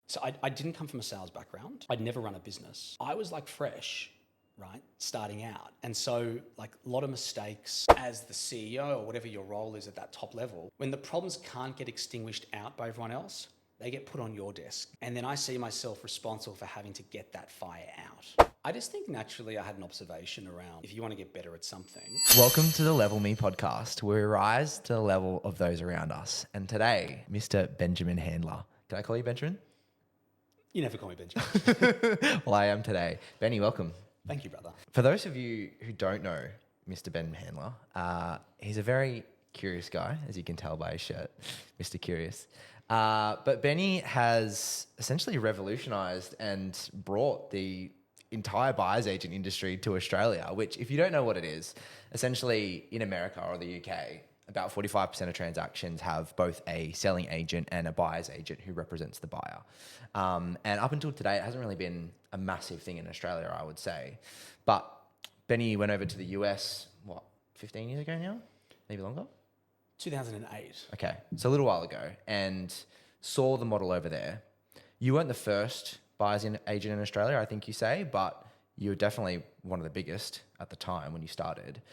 So I didn't come from a sales background. I'd never run a business. I was like fresh, right, starting out. And so like a lot of mistakes as the CEO or whatever your role is at that top level, when the problems can't get extinguished out by everyone else, they get put on your desk. And then I see myself responsible for having to get that fire out. I just think naturally I had an observation around if you want to get better at something. Welcome to the Level Me podcast, where we rise to the level of those around us. And today, Mr. Benjamin Handler. Can I call you Benjamin? You never call me Benjamin. Well, I am today. Benny, welcome. Thank you, brother. For those of you who don't know Mr. Ben Handler, he's a very curious guy, as you can tell by his shirt, Mr. Curious. But Benny has essentially revolutionised and brought the entire buyer's agent industry to Australia, which, if you don't know what it is, essentially in America or the UK, about 45% of transactions have both a selling agent and a buyer's agent who represents the buyer. And up until today, it hasn't really been a massive thing in Australia, I would say. But Benny went over to the US, 15 years ago now? Maybe longer? 2008. Okay, so a little while ago, and saw the model over there. You weren't the first buyer's agent in Australia, I think you say, but you were definitely one of the biggest at the time when you started,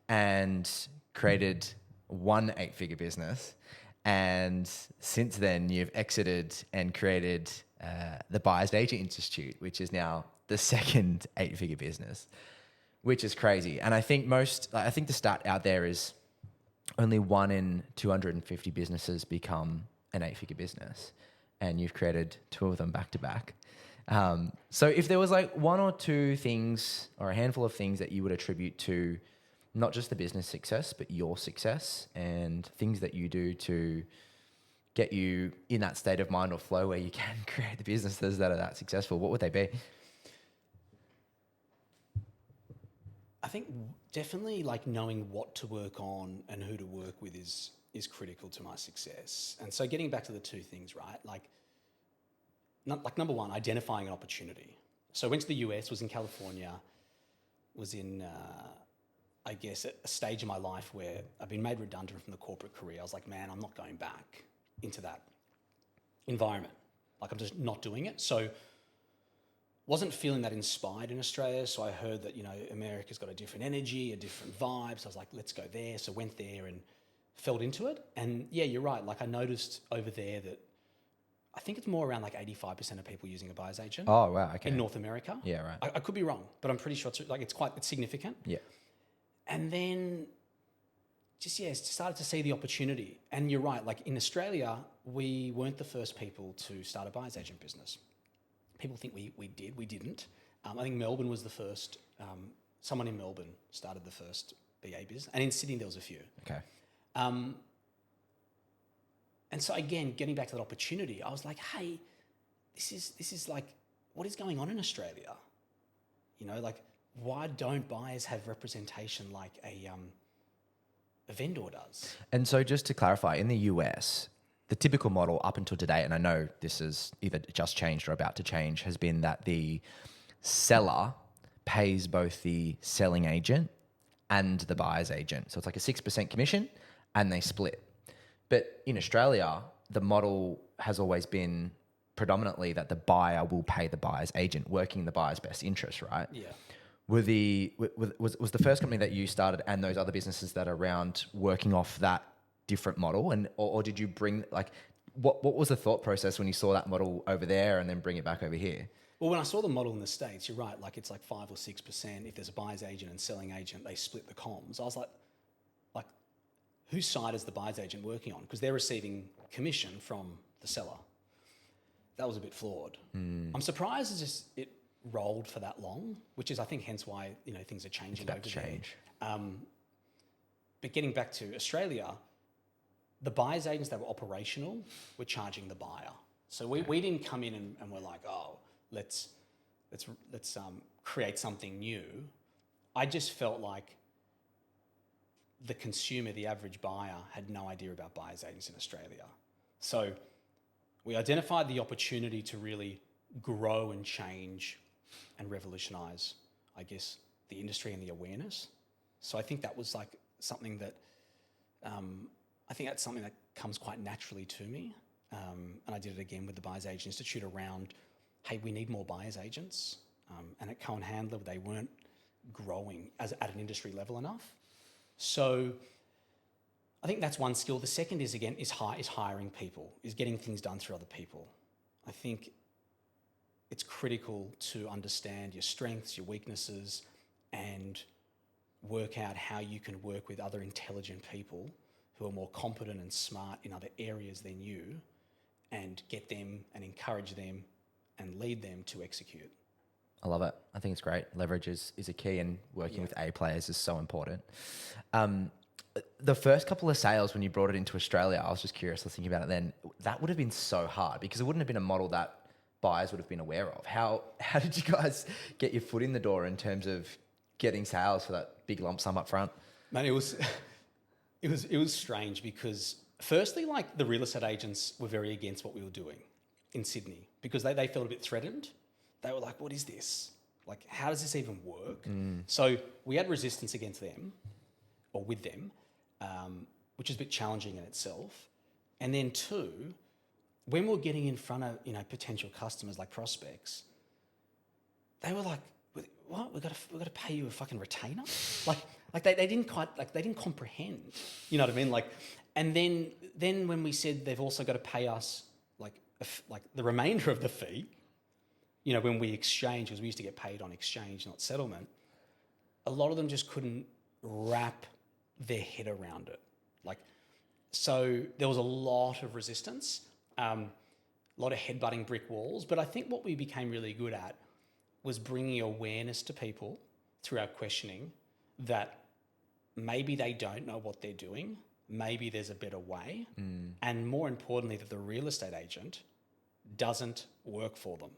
and created one 8-figure business. And since then, you've exited and created the Buyer's Agent Institute, which is now the second 8-figure business, which is crazy. And I think the stat out there is only 1 in 250 businesses become an 8-figure business, and you've created 2 of them back to back. So if there was like 1 or 2 things or a handful of things that you would attribute to not just the business success, but your success and things that you do to get you in that state of mind or flow where you can create the businesses that are that successful, what would they be? I think definitely like knowing what to work on and who to work with is critical to my success. And so getting back to the 2 things, right? Like number 1, identifying an opportunity. So I went to the US, was in California, was in, I guess, a stage in my life where I've been made redundant from the corporate career. I was like, man, I'm not going back into that environment. Like I'm just not doing it. So wasn't feeling that inspired in Australia. So I heard that, America's got a different energy, a different vibe. So I was like, let's go there. So went there and fell into it. And yeah, you're right. Like I noticed over there that I think it's more around like 85% of people using a buyer's agent. Oh, wow. Okay. In North America. Yeah, right. I could be wrong, but I'm pretty sure it's significant. Yeah. And then started to see the opportunity. And you're right, like in Australia, we weren't the first people to start a buyer's agent business. People think we did, we didn't. I think Melbourne was the first, someone in Melbourne started the first BA business. And in Sydney, there was a few. Okay. And so again, getting back to that opportunity, I was like, hey, this is like, what is going on in Australia? Like, why don't buyers have representation like a vendor does? And so just to clarify, in the US, the typical model up until today, and I know this is either just changed or about to change, has been that the seller pays both the selling agent and the buyer's agent. So it's like a 6% commission and they split. But in Australia, the model has always been predominantly that the buyer will pay the buyer's agent, working in the buyer's best interest, right? Yeah. Was the first company that you started and those other businesses that are around working off that different model, and or did you bring what was the thought process when you saw that model over there and then bring it back over here? Well, when I saw the model in the States, you're right, like it's like 5 or 6%. If there's a buyer's agent and selling agent, they split the comms. I was like whose side is the buyer's agent working on? Because they're receiving commission from the seller. That was a bit flawed. I'm surprised it rolled for that long, which is I think hence why things are changing over there. But getting back to Australia, the buyer's agents that were operational were charging the buyer. So we didn't come in and we're like, oh, let's create something new. I just felt like the consumer, the average buyer, had no idea about buyer's agents in Australia. So we identified the opportunity to really grow and change and revolutionise, I guess, the industry and the awareness. So I think that was like something that, I think that's something that comes quite naturally to me. and I did it again with the Buyers Agent Institute around, hey, we need more buyers agents. And at Cohen Handler, they weren't growing at an industry level enough. So I think that's one skill. The second is hiring people, is getting things done through other people. I think it's critical to understand your strengths, your weaknesses, and work out how you can work with other intelligent people who are more competent and smart in other areas than you, and get them and encourage them and lead them to execute. I love it. I think it's great. Leverage is a key, and working with A players is so important. The first couple of sales when you brought it into Australia, I was just curious, I was thinking about it then, that would have been so hard because it wouldn't have been a model that buyers would have been aware of. How did you guys get your foot in the door in terms of getting sales for that big lump sum up front? Man, it was strange because firstly, like, the real estate agents were very against what we were doing in Sydney because they felt a bit threatened. They were like, what is this? Like, how does this even work? So we had resistance against them or with them, which is a bit challenging in itself. And then two, when we were getting in front of, potential customers like prospects, they were like, what? We've got to pay you a fucking retainer? Like they didn't comprehend, you know what I mean? Like, and then when we said they've also got to pay us like the remainder of the fee, when we exchange, because we used to get paid on exchange, not settlement, a lot of them just couldn't wrap their head around it. Like, so there was a lot of resistance, a lot of headbutting brick walls. But I think what we became really good at was bringing awareness to people through our questioning that maybe they don't know what they're doing, maybe there's a better way, and more importantly, that the real estate agent doesn't work for them.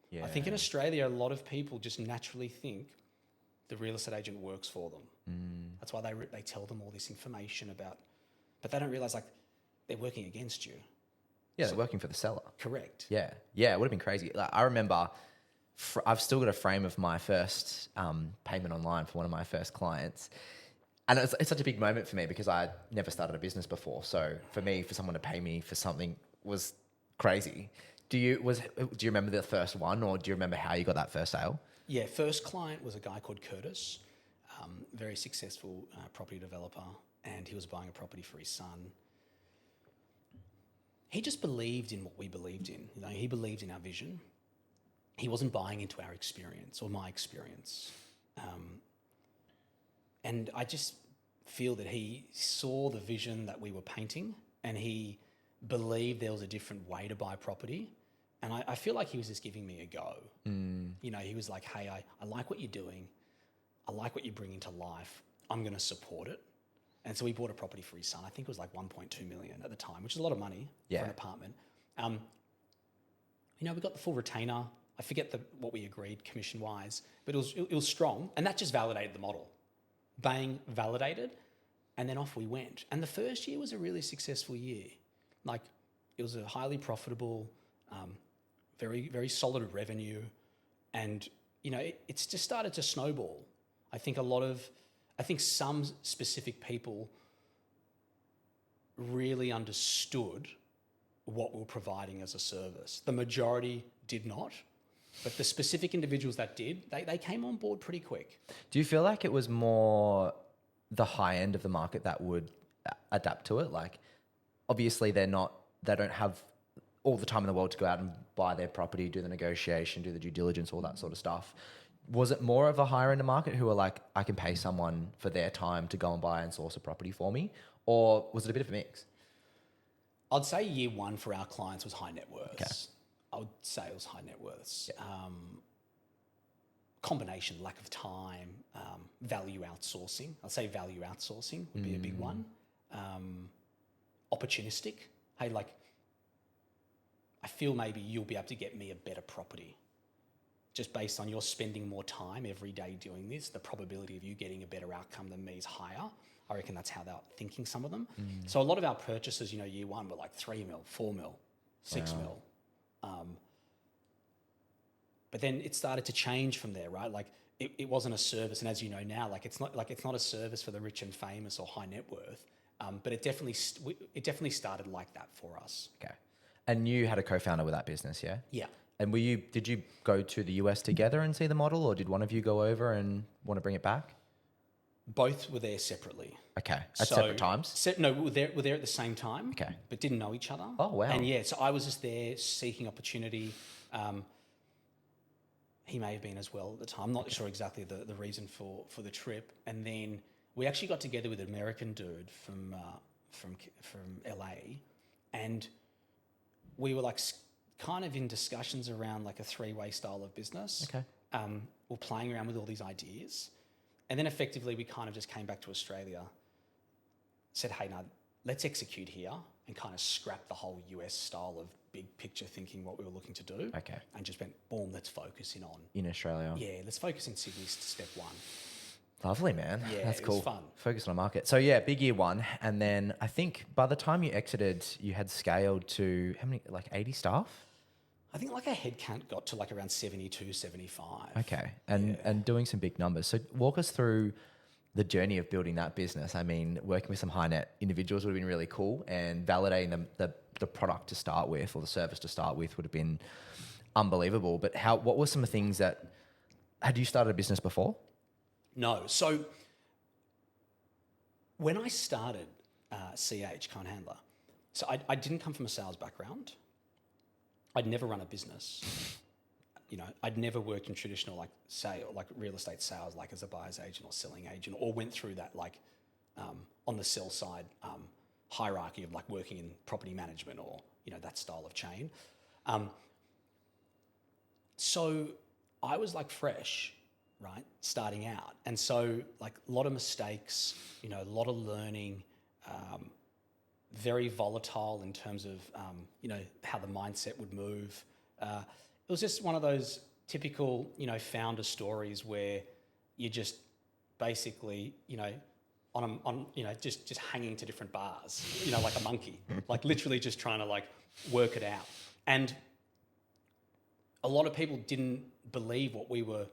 Yeah. I think in Australia, a lot of people just naturally think the real estate agent works for them. That's why they tell them all this information about, but they don't realise, like, they're working against you. Yeah, they're working for the seller. Correct. Yeah, it would have been crazy. Like, I remember, I've still got a frame of my first payment online for one of my first clients. And it's such a big moment for me because I never started a business before. So for me, for someone to pay me for something was crazy. Do you remember the first one, or do you remember how you got that first sale? Yeah, first client was a guy called Curtis, very successful property developer, and he was buying a property for his son. He just believed in what we believed in. He believed in our vision. He wasn't buying into our experience or my experience. And I just feel that he saw the vision that we were painting, and he believed there was a different way to buy property. And I feel like he was just giving me a go. He was like, hey, I like what you're doing. I like what you're bringing to life. I'm going to support it. And so we bought a property for his son. I think it was like 1.2 million at the time, which is a lot of money for an apartment. We got the full retainer. I forget what we agreed commission-wise, but it was strong. And that just validated the model. Bang, validated. And then off we went. And the first year was a really successful year. Like, it was a highly profitable, very, very solid revenue. And, it's just started to snowball. I think some specific people really understood what we were providing as a service. The majority did not, but the specific individuals that did, they came on board pretty quick. Do you feel like it was more the high end of the market that would adapt to it? Like, obviously they don't have all the time in the world to go out and buy their property, do the negotiation, do the due diligence, all that sort of stuff. Was it more of a higher end of market who are like, I can pay someone for their time to go and buy and source a property for me? Or was it a bit of a mix? I'd say year one for our clients was high net worths. Okay. I would say it was high net worths. Yeah. Combination, lack of time, value outsourcing. I'd say value outsourcing would be a big one. Opportunistic. Hey, like, I feel maybe you'll be able to get me a better property. Just based on you're spending more time every day doing this, the probability of you getting a better outcome than me is higher. I reckon that's how they're thinking, some of them. So a lot of our purchases, year one were like 3 mil, 4 mil, 6 mil. But then it started to change from there, right? Like, it wasn't a service. And as you know now, it's not a service for the rich and famous or high net worth. But it definitely started like that for us. Okay. And you had a co-founder with that business, yeah? Yeah. And did you go to the US together and see the model, or did one of you go over and want to bring it back? Both were there separately. Okay. At separate times? No, we were there at the same time. Okay. But didn't know each other. Oh, wow. And yeah, so I was just there seeking opportunity. He may have been as well at the time. I'm not sure exactly the reason for the trip. And then we actually got together with an American dude from LA, and we were like kind of in discussions around like a three-way style of business. Okay. We're playing around with all these ideas. And then effectively we kind of just came back to Australia, said, hey, now let's execute here and kind of scrap the whole US style of big picture thinking what we were looking to do. Okay. And just went, boom, let's focus in on. In Australia. Yeah, let's focus in Sydney step one. Lovely, man. Yeah, that's it cool. was fun. Focus on a market. So yeah, big year one. And then I think by the time you exited, you had scaled to how many, like 80 staff? I think like our head count got to like around 72, 75. Okay. And doing some big numbers. So walk us through the journey of building that business. I mean, working with some high net individuals would have been really cool, and validating the product to start with, or the service to start with, would have been unbelievable. But what were some of the things that, had you started a business before? No. So when I started CH, Kind Handler, so I didn't come from a sales background. I'd never run a business. You know, I'd never worked in traditional like real estate sales, like as a buyer's agent or selling agent, or went through that like on the sell side hierarchy of like working in property management or, you know, that style of chain. So I was like fresh, right, starting out. And so like a lot of mistakes, you know, a lot of learning, very volatile in terms of, you know, how the mindset would move. It was just one of those typical, you know, founder stories where you're just basically, you know, you know, just hanging to different bars, you know, like a monkey, like literally just trying to like work it out. And a lot of people didn't believe what we were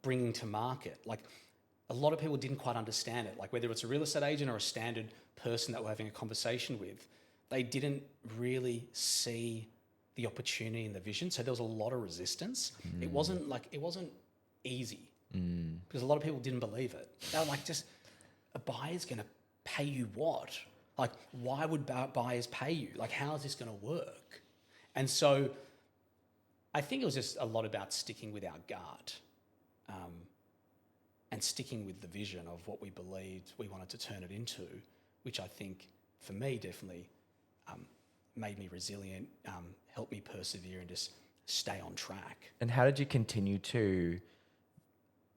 bringing to market. Like a lot of people didn't quite understand it. Like whether it's a real estate agent or a standard person that we're having a conversation with, they didn't really see the opportunity and the vision. So there was a lot of resistance. It wasn't easy because a lot of people didn't believe it. They were like, just a buyer's going to pay you what? Like, why would buyers pay you? Like, how is this going to work? And so I think it was just a lot about sticking with our gut and sticking with the vision of what we believed we wanted to turn it into, which I think for me definitely made me resilient, helped me persevere and just stay on track. And how did you continue to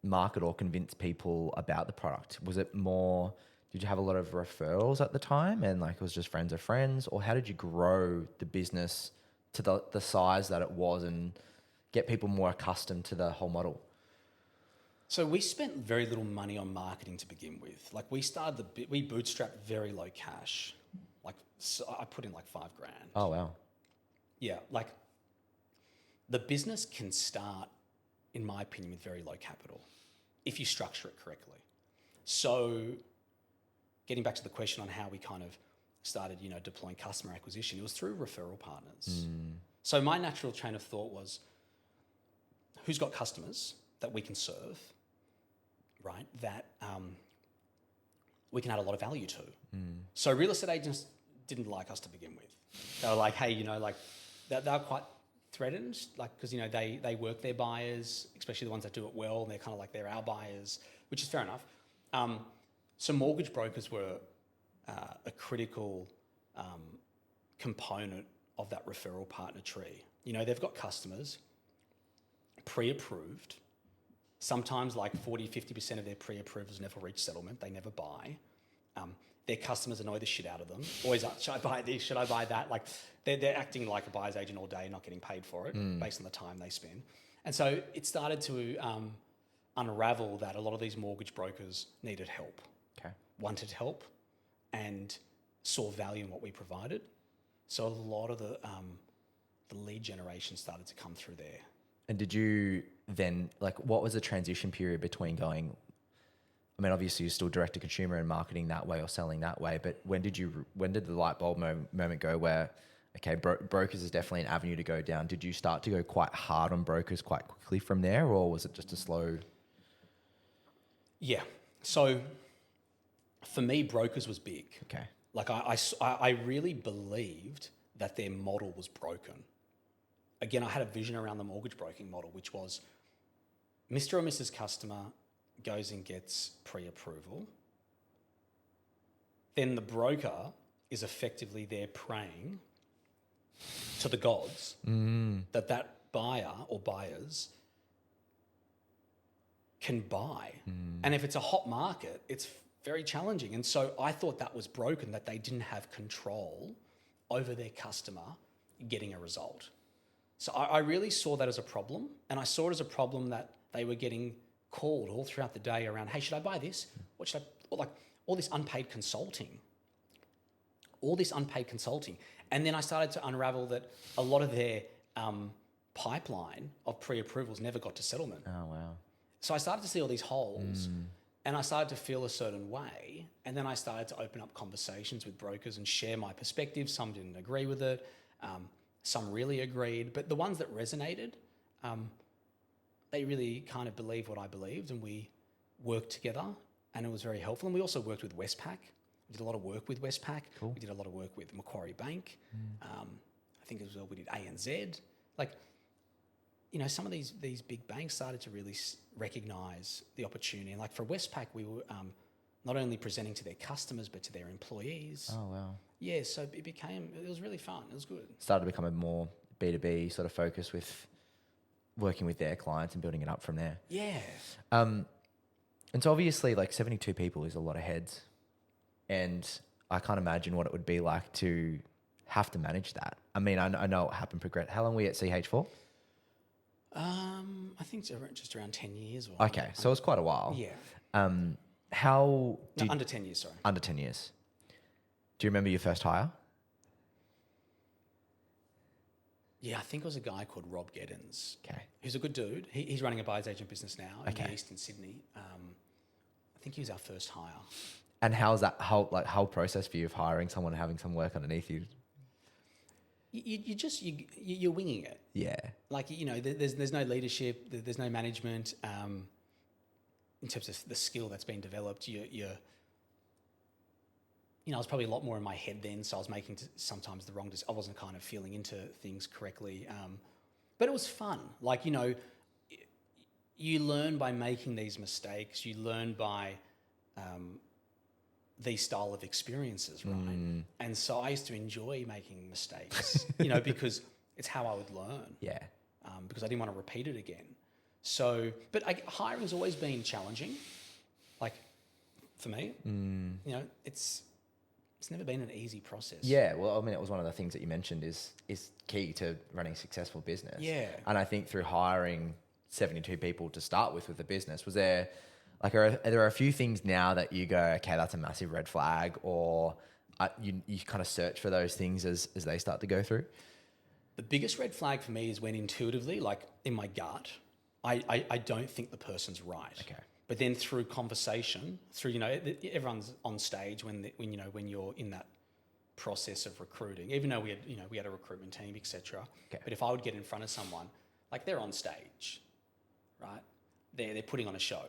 market or convince people about the product? Was it more, did you have a lot of referrals at the time and like it was just friends of friends, or how did you grow the business to the size that it was and get people more accustomed to the whole model? So we spent very little money on marketing to begin with. Like we bootstrapped very low cash. Like so I put in like $5,000. Oh, wow. Yeah. Like the business can start, in my opinion, with very low capital if you structure it correctly. So getting back to the question on how we kind of started, you know, deploying customer acquisition, it was through referral partners. So my natural train of thought was, who's got customers that we can serve, right, that we can add a lot of value to. So real estate agents didn't like us to begin with. They were like, hey, you know, like they were quite threatened, like, because, you know, they work their buyers, especially the ones that do it well, and they're kind of like, they're our buyers, which is fair enough. So mortgage brokers were a critical component of that referral partner tree. You know, they've got customers pre-approved. Sometimes like 40, 50% of their pre-approvals never reach settlement. They never buy. Their customers annoy the shit out of them. Always like, should I buy this? Should I buy that? Like they're acting like a buyer's agent all day, not getting paid for it based on the time they spend. And so it started to unravel that a lot of these mortgage brokers needed help, wanted help, and saw value in what we provided. So a lot of the lead generation started to come through there. And did you then, like, what was the transition period between going, I mean, obviously you're still direct to consumer and marketing that way or selling that way, but when did the light bulb moment go where, okay, brokers is definitely an avenue to go down. Did you start to go quite hard on brokers quite quickly from there, or was it just a slow? Yeah. So for me, brokers was big. Okay. Like I really believed that their model was broken. Again, I had a vision around the mortgage broking model, which was Mr. or Mrs. Customer goes and gets pre-approval. Then the broker is effectively there praying to the gods that buyer or buyers can buy. And if it's a hot market, it's very challenging. And so I thought that was broken, that they didn't have control over their customer getting a result. So I really saw that as a problem. And I saw it as a problem that they were getting called all throughout the day around, hey, should I buy this? What should I, or like all this unpaid consulting. And then I started to unravel that a lot of their pipeline of pre-approvals never got to settlement. Oh, wow. So I started to see all these holes and I started to feel a certain way. And then I started to open up conversations with brokers and share my perspective. Some didn't agree with it. Some really agreed. But the ones that resonated, they really kind of believed what I believed, and we worked together, and it was very helpful. And we also worked with Westpac. We did a lot of work with Westpac. Cool. We did a lot of work with Macquarie Bank. I think as well we did ANZ. Like, you know, some of these big banks started to really recognise the opportunity. And like for Westpac, we were not only presenting to their customers, but to their employees. Oh, wow. Yeah, so it was really fun. It was good. Started to become a more B2B sort of focus with working with their clients and building it up from there. Yeah. And so obviously like 72 people is a lot of heads. And I can't imagine what it would be like to have to manage that. I mean, I know what happened. How long were you at CH for? I think it's just around 10 years. Or Okay, so it was quite a while. Yeah. Under 10 years, sorry. Under 10 years. Do you remember your first hire? Yeah, I think it was a guy called Rob Geddens. Okay. Who's a good dude. He's running a buyer's agent business now in the East in Sydney. I think he was our first hire. And how's that whole process for you of hiring someone and having some work underneath you? You're winging it. Yeah. Like, you know, there's no leadership, there's no management in terms of the skill that's been developed. You know, I was probably a lot more in my head then, so I was making sometimes the wrong decision. I wasn't kind of feeling into things correctly. But it was fun. Like, you know, you learn by making these mistakes. You learn by these style of experiences, right? And so I used to enjoy making mistakes, you know, because it's how I would learn. Yeah. Because I didn't want to repeat it again. So, but hiring's always been challenging. Like, for me, you know, it's never been an easy process. Yeah, well, I mean, it was one of the things that you mentioned is key to running a successful business. Yeah. And I think through hiring 72 people to start with the business, was there, like, are there a few things now that you go, okay, that's a massive red flag, or you kind of search for those things as they start to go through? The biggest red flag for me is when intuitively, like in my gut, I don't think the person's right. Okay. But then through conversation, through, you know, everyone's on stage when you're in that process of recruiting, even though we had a recruitment team, etc. Okay. But if I would get in front of someone, like they're on stage, right? They're putting on a show,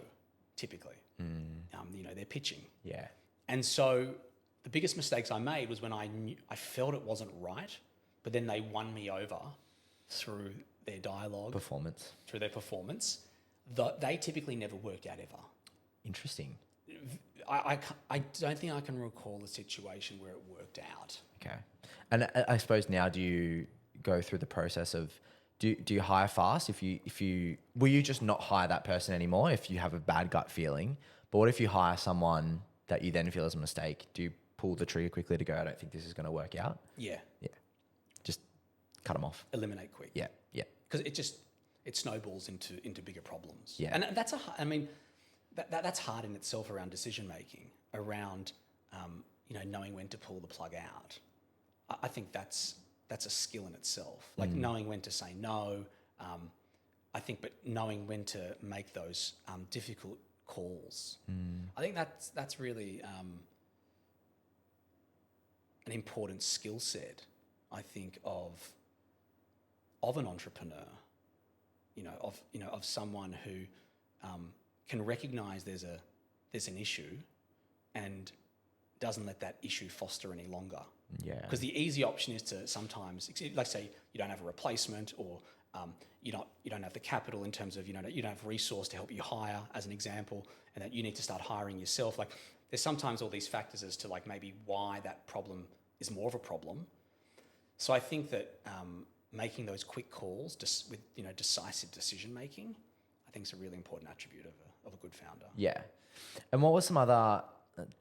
typically. You know, they're pitching. Yeah. And so the biggest mistakes I made was when I felt it wasn't right, but then they won me over through their dialogue. Through their performance. They typically never worked out ever. Interesting. I don't think I can recall a situation where it worked out. Okay. And I suppose now, do you go through the process of, do you hire fast? Will you just not hire that person anymore if you have a bad gut feeling? But what if you hire someone that you then feel is a mistake? Do you pull the trigger quickly to go, I don't think this is going to work out? Yeah. Yeah. Just cut them off. Eliminate quick. Yeah. Yeah. Because it snowballs into bigger problems. Yeah. And that's hard in itself around decision making, around you know, knowing when to pull the plug out. I think that's a skill in itself. Like knowing when to say no. I think, but knowing when to make those difficult calls. I think that's really an important skill set I think, of an entrepreneur, of someone who can recognize there's an issue and doesn't let that issue foster any longer. Yeah. Because the easy option is to sometimes, like say, you don't have a replacement, or you don't have the capital in terms of you don't have resource to help you hire, as an example, and that you need to start hiring yourself. Like there's sometimes all these factors as to like maybe why that problem is more of a problem. So I think that making those quick calls with decisive decision making, I think is a really important attribute of a good founder. Yeah. And what were some other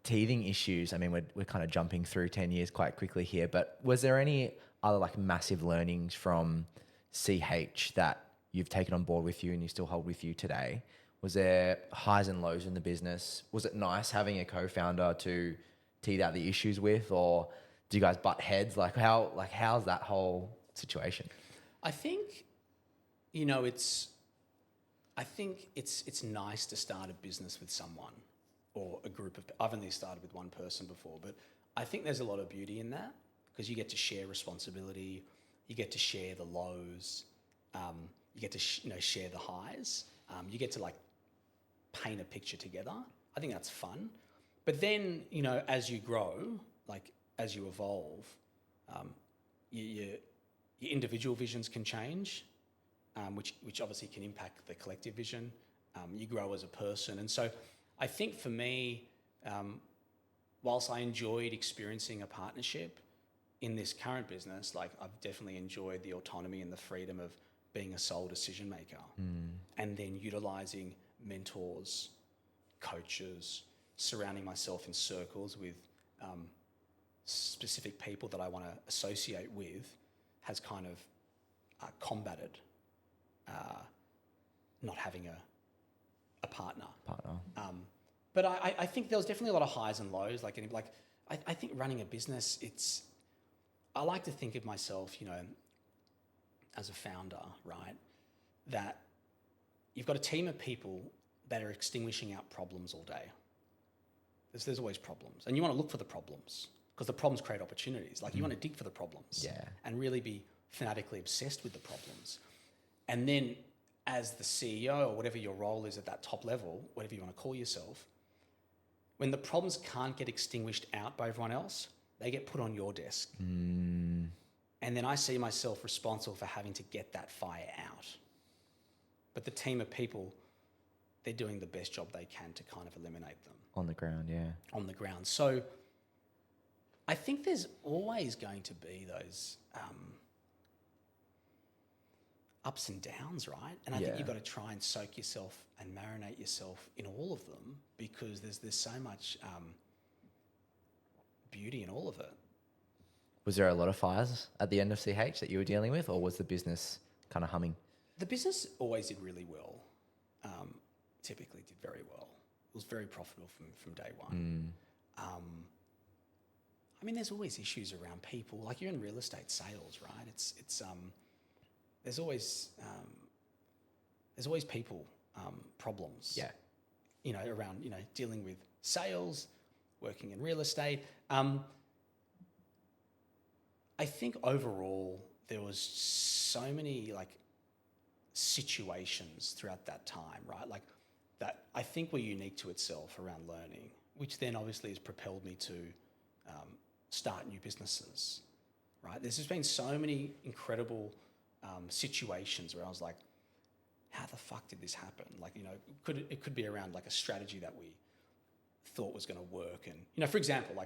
teething issues? I mean, we're kind of jumping through 10 years quite quickly here, but was there any other like massive learnings from CH that you've taken on board with you and you still hold with you today? Was there highs and lows in the business? Was it nice having a co-founder to tease out the issues with, or do you guys butt heads? How's that whole situation? I think, it's nice to start a business with someone or a group of. I've only started with one person before, but I think there's a lot of beauty in that because you get to share responsibility, you get to share the lows, you get to share the highs, you get to like paint a picture together. I think that's fun. But then as you grow, like as you evolve, your individual visions can change, which obviously can impact the collective vision. You grow as a person. And so I think for me, whilst I enjoyed experiencing a partnership in this current business, like I've definitely enjoyed the autonomy and the freedom of being a sole decision maker, and then utilizing mentors, coaches, surrounding myself in circles with specific people that I want to associate with, has kind of combated not having a partner. But I think there was definitely a lot of highs and lows. I think running a business, I like to think of myself, as a founder, right? That you've got a team of people that are extinguishing out problems all day. There's always problems, and you want to look for the problems because the problems create opportunities. Like you want to dig for the problems, and really be fanatically obsessed with the problems. And then as the CEO or whatever your role is at that top level, whatever you want to call yourself, when the problems can't get extinguished out by everyone else, they get put on your desk. And then I see myself responsible for having to get that fire out. But the team of people, they're doing the best job they can to kind of eliminate them. On the ground, yeah. On the ground. So I think there's always going to be those ups and downs, right? And I think you've got to try and soak yourself and marinate yourself in all of them, because there's so much beauty in all of it. Was there a lot of fires at the end of CH that you were dealing with, or was the business kind of humming? The business always did really well. Typically did very well. It was very profitable from day one. I mean, there's always issues around people. Like you're in real estate sales, right? It's there's always people problems. Yeah. Around dealing with sales, working in real estate. I think overall there was so many situations throughout that time, right? Like that I think were unique to itself around learning, which then obviously has propelled me to start new businesses, right? There's just been so many incredible situations where I was like, how the fuck did this happen? It could be around a strategy that we thought was going to work. And, for example,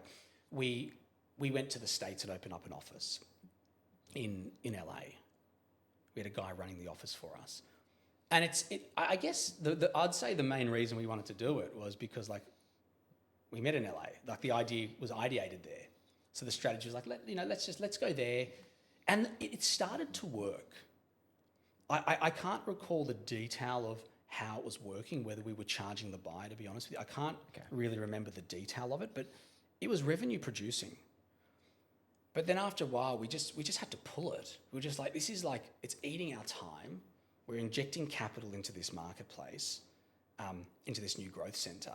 we went to the States and opened up an office in LA. We had a guy running the office for us. And I guess I'd say the main reason we wanted to do it was because we met in LA. The idea was ideated there. So the strategy was let's go there. And it started to work. I can't recall the detail of how it was working, whether we were charging the buyer, to be honest with you. I can't really remember the detail of it, but it was revenue producing. But then after a while, we just had to pull it. We were just this is it's eating our time. We're injecting capital into this marketplace, into this new growth center.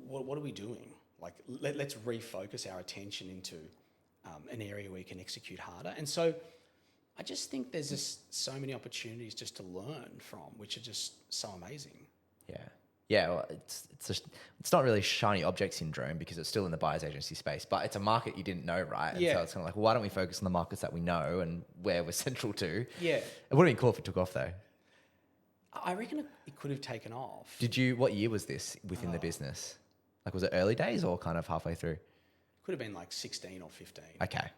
What are we doing? Let's refocus our attention into an area where you can execute harder. And so I just think there's just so many opportunities just to learn from, which are just so amazing. Yeah. Yeah, well, it's not really shiny object syndrome because it's still in the buyer's agency space, but it's a market you didn't know, right? And so it's kind of like, well, why don't we focus on the markets that we know and where we're central to? Yeah. It would have been cool if it took off though. I reckon it could have taken off. What year was this within the business? Like, was it early days or kind of halfway through? Could have been like 16 or 15. Okay.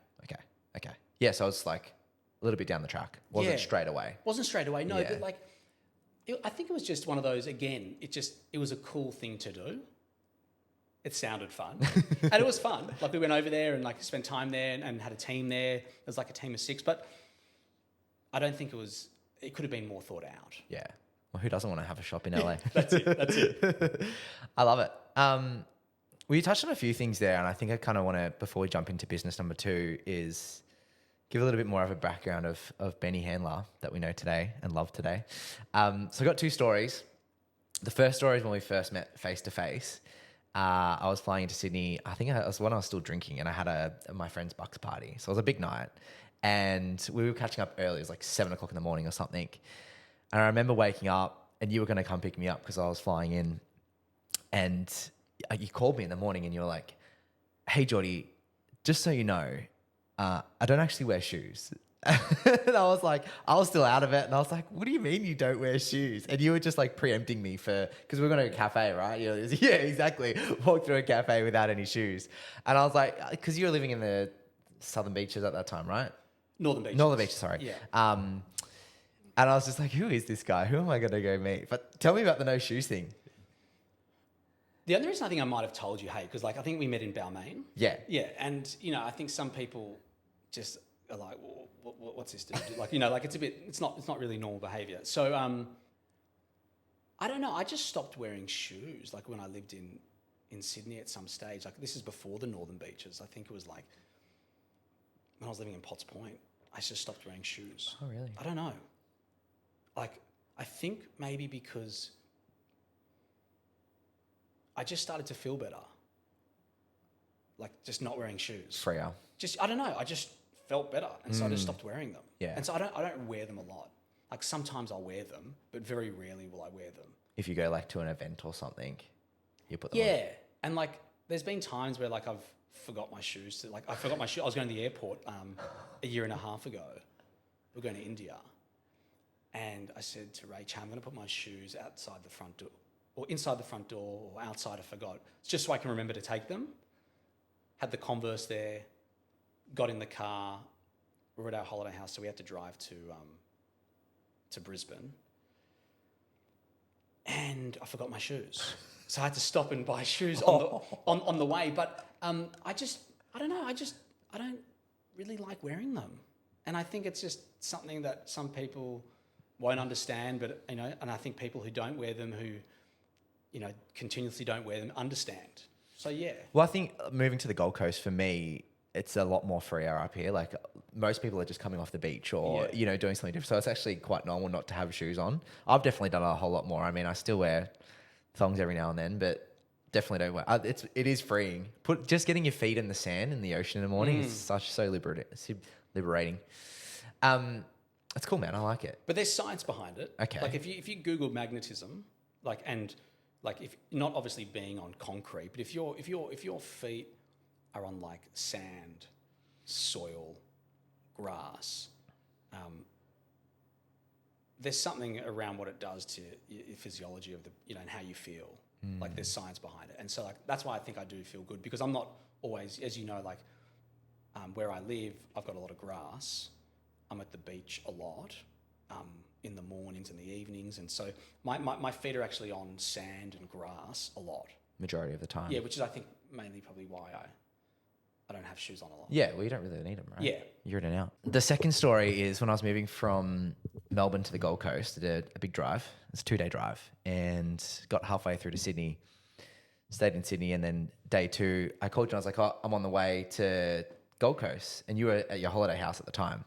Yeah, so it's like a little bit down the track. Wasn't straight away. Wasn't straight away, no, but like, I think it was just one of those, again, it was a cool thing to do. It sounded fun. And it was fun. Like, we went over there and like spent time there and had a team there. It was like a team of 6, but I don't think it could have been more thought out. Yeah. Well, who doesn't want to have a shop in LA? That's it. I love it. Well, you touched on a few things there, and I think I kind of want to, before we jump into business number 2, is give a little bit more of a background of Benny Handler that we know today and love today. So I got 2 stories. The first story is when we first met face to face. I was flying into Sydney. I think it was when I was still drinking, and I had my friend's Bucks party. So it was a big night, and we were catching up early. It was like 7 o'clock in the morning or something. And I remember waking up, and you were going to come pick me up because I was flying in, and you called me in the morning, and you were like, "Hey, Jordie, just so you know, I don't actually wear shoes." And I was still out of it. And I was like, "What do you mean you don't wear shoes?" And you were just like preempting me because we were going to a cafe, right? Yeah, exactly. Walked through a cafe without any shoes. And I was like, because you were living in the Southern Beaches at that time, right? Northern Beaches, sorry. Yeah. And I was just like, who is this guy? Who am I going to go meet? But tell me about the no shoes thing. The only reason I think I might have told you, hey, because like I think we met in Balmain. Yeah. Yeah, and I think some people just are like, well, what's this dude? Like, like it's not really normal behaviour. So I don't know. I just stopped wearing shoes. Like when I lived in Sydney at some stage. Like this is before the Northern Beaches. I think it was like when I was living in Potts Point. I just stopped wearing shoes. Oh really? I don't know. Like I think maybe because I just started to feel better. Like just not wearing shoes. Freer. I don't know. I just felt better, and so I just stopped wearing them. Yeah. And so I don't wear them a lot. Like sometimes I'll wear them, but very rarely will I wear them. If you go like to an event or something, you put them on. Yeah, and like there's been times where like I've forgot my shoes. I forgot my shoes. I was going to the airport a year and a half ago. We're going to India, and I said to Rachel, "I'm going to put my shoes outside the front door, or inside the front door, or outside." I forgot. It's just so I can remember to take them. Had the Converse there. Got in the car. We were at our holiday house, so we had to drive to Brisbane. And I forgot my shoes. So I had to stop and buy shoes on the way. But I don't know, I don't really like wearing them. And I think it's just something that some people won't understand, but and I think people who don't wear them, who continuously don't wear them, understand. So yeah. Well, I think moving to the Gold Coast for me, it's a lot more freer up here. Like most people are just coming off the beach or, doing something different. So it's actually quite normal not to have shoes on. I've definitely done a whole lot more. I mean, I still wear thongs every now and then, but definitely don't wear. It is freeing. Just getting your feet in the sand in the ocean in the morning is so liberating. It's cool, man. I like it. But there's science behind it. Okay. Like if you Google magnetism, if not obviously being on concrete, but if your feet are on like sand, soil, grass, there's something around what it does to your physiology of and how you feel. Like there's science behind it, and so like that's why I think I do feel good, because I'm not always, as you know, like where I live, I've got a lot of grass. I'm at the beach a lot, in the mornings and the evenings, and so my feet are actually on sand and grass a lot. Majority of the time. Yeah, which is I think mainly probably why I don't have shoes on a lot. Yeah, well, you don't really need them, right? Yeah. You're in and out. The second story is when I was moving from Melbourne to the Gold Coast, I did a big drive. It's a 2-day drive, and got halfway through to Sydney, stayed in Sydney, and then day 2, I called you and I was like, "Oh, I'm on the way to Gold Coast," and you were at your holiday house at the time.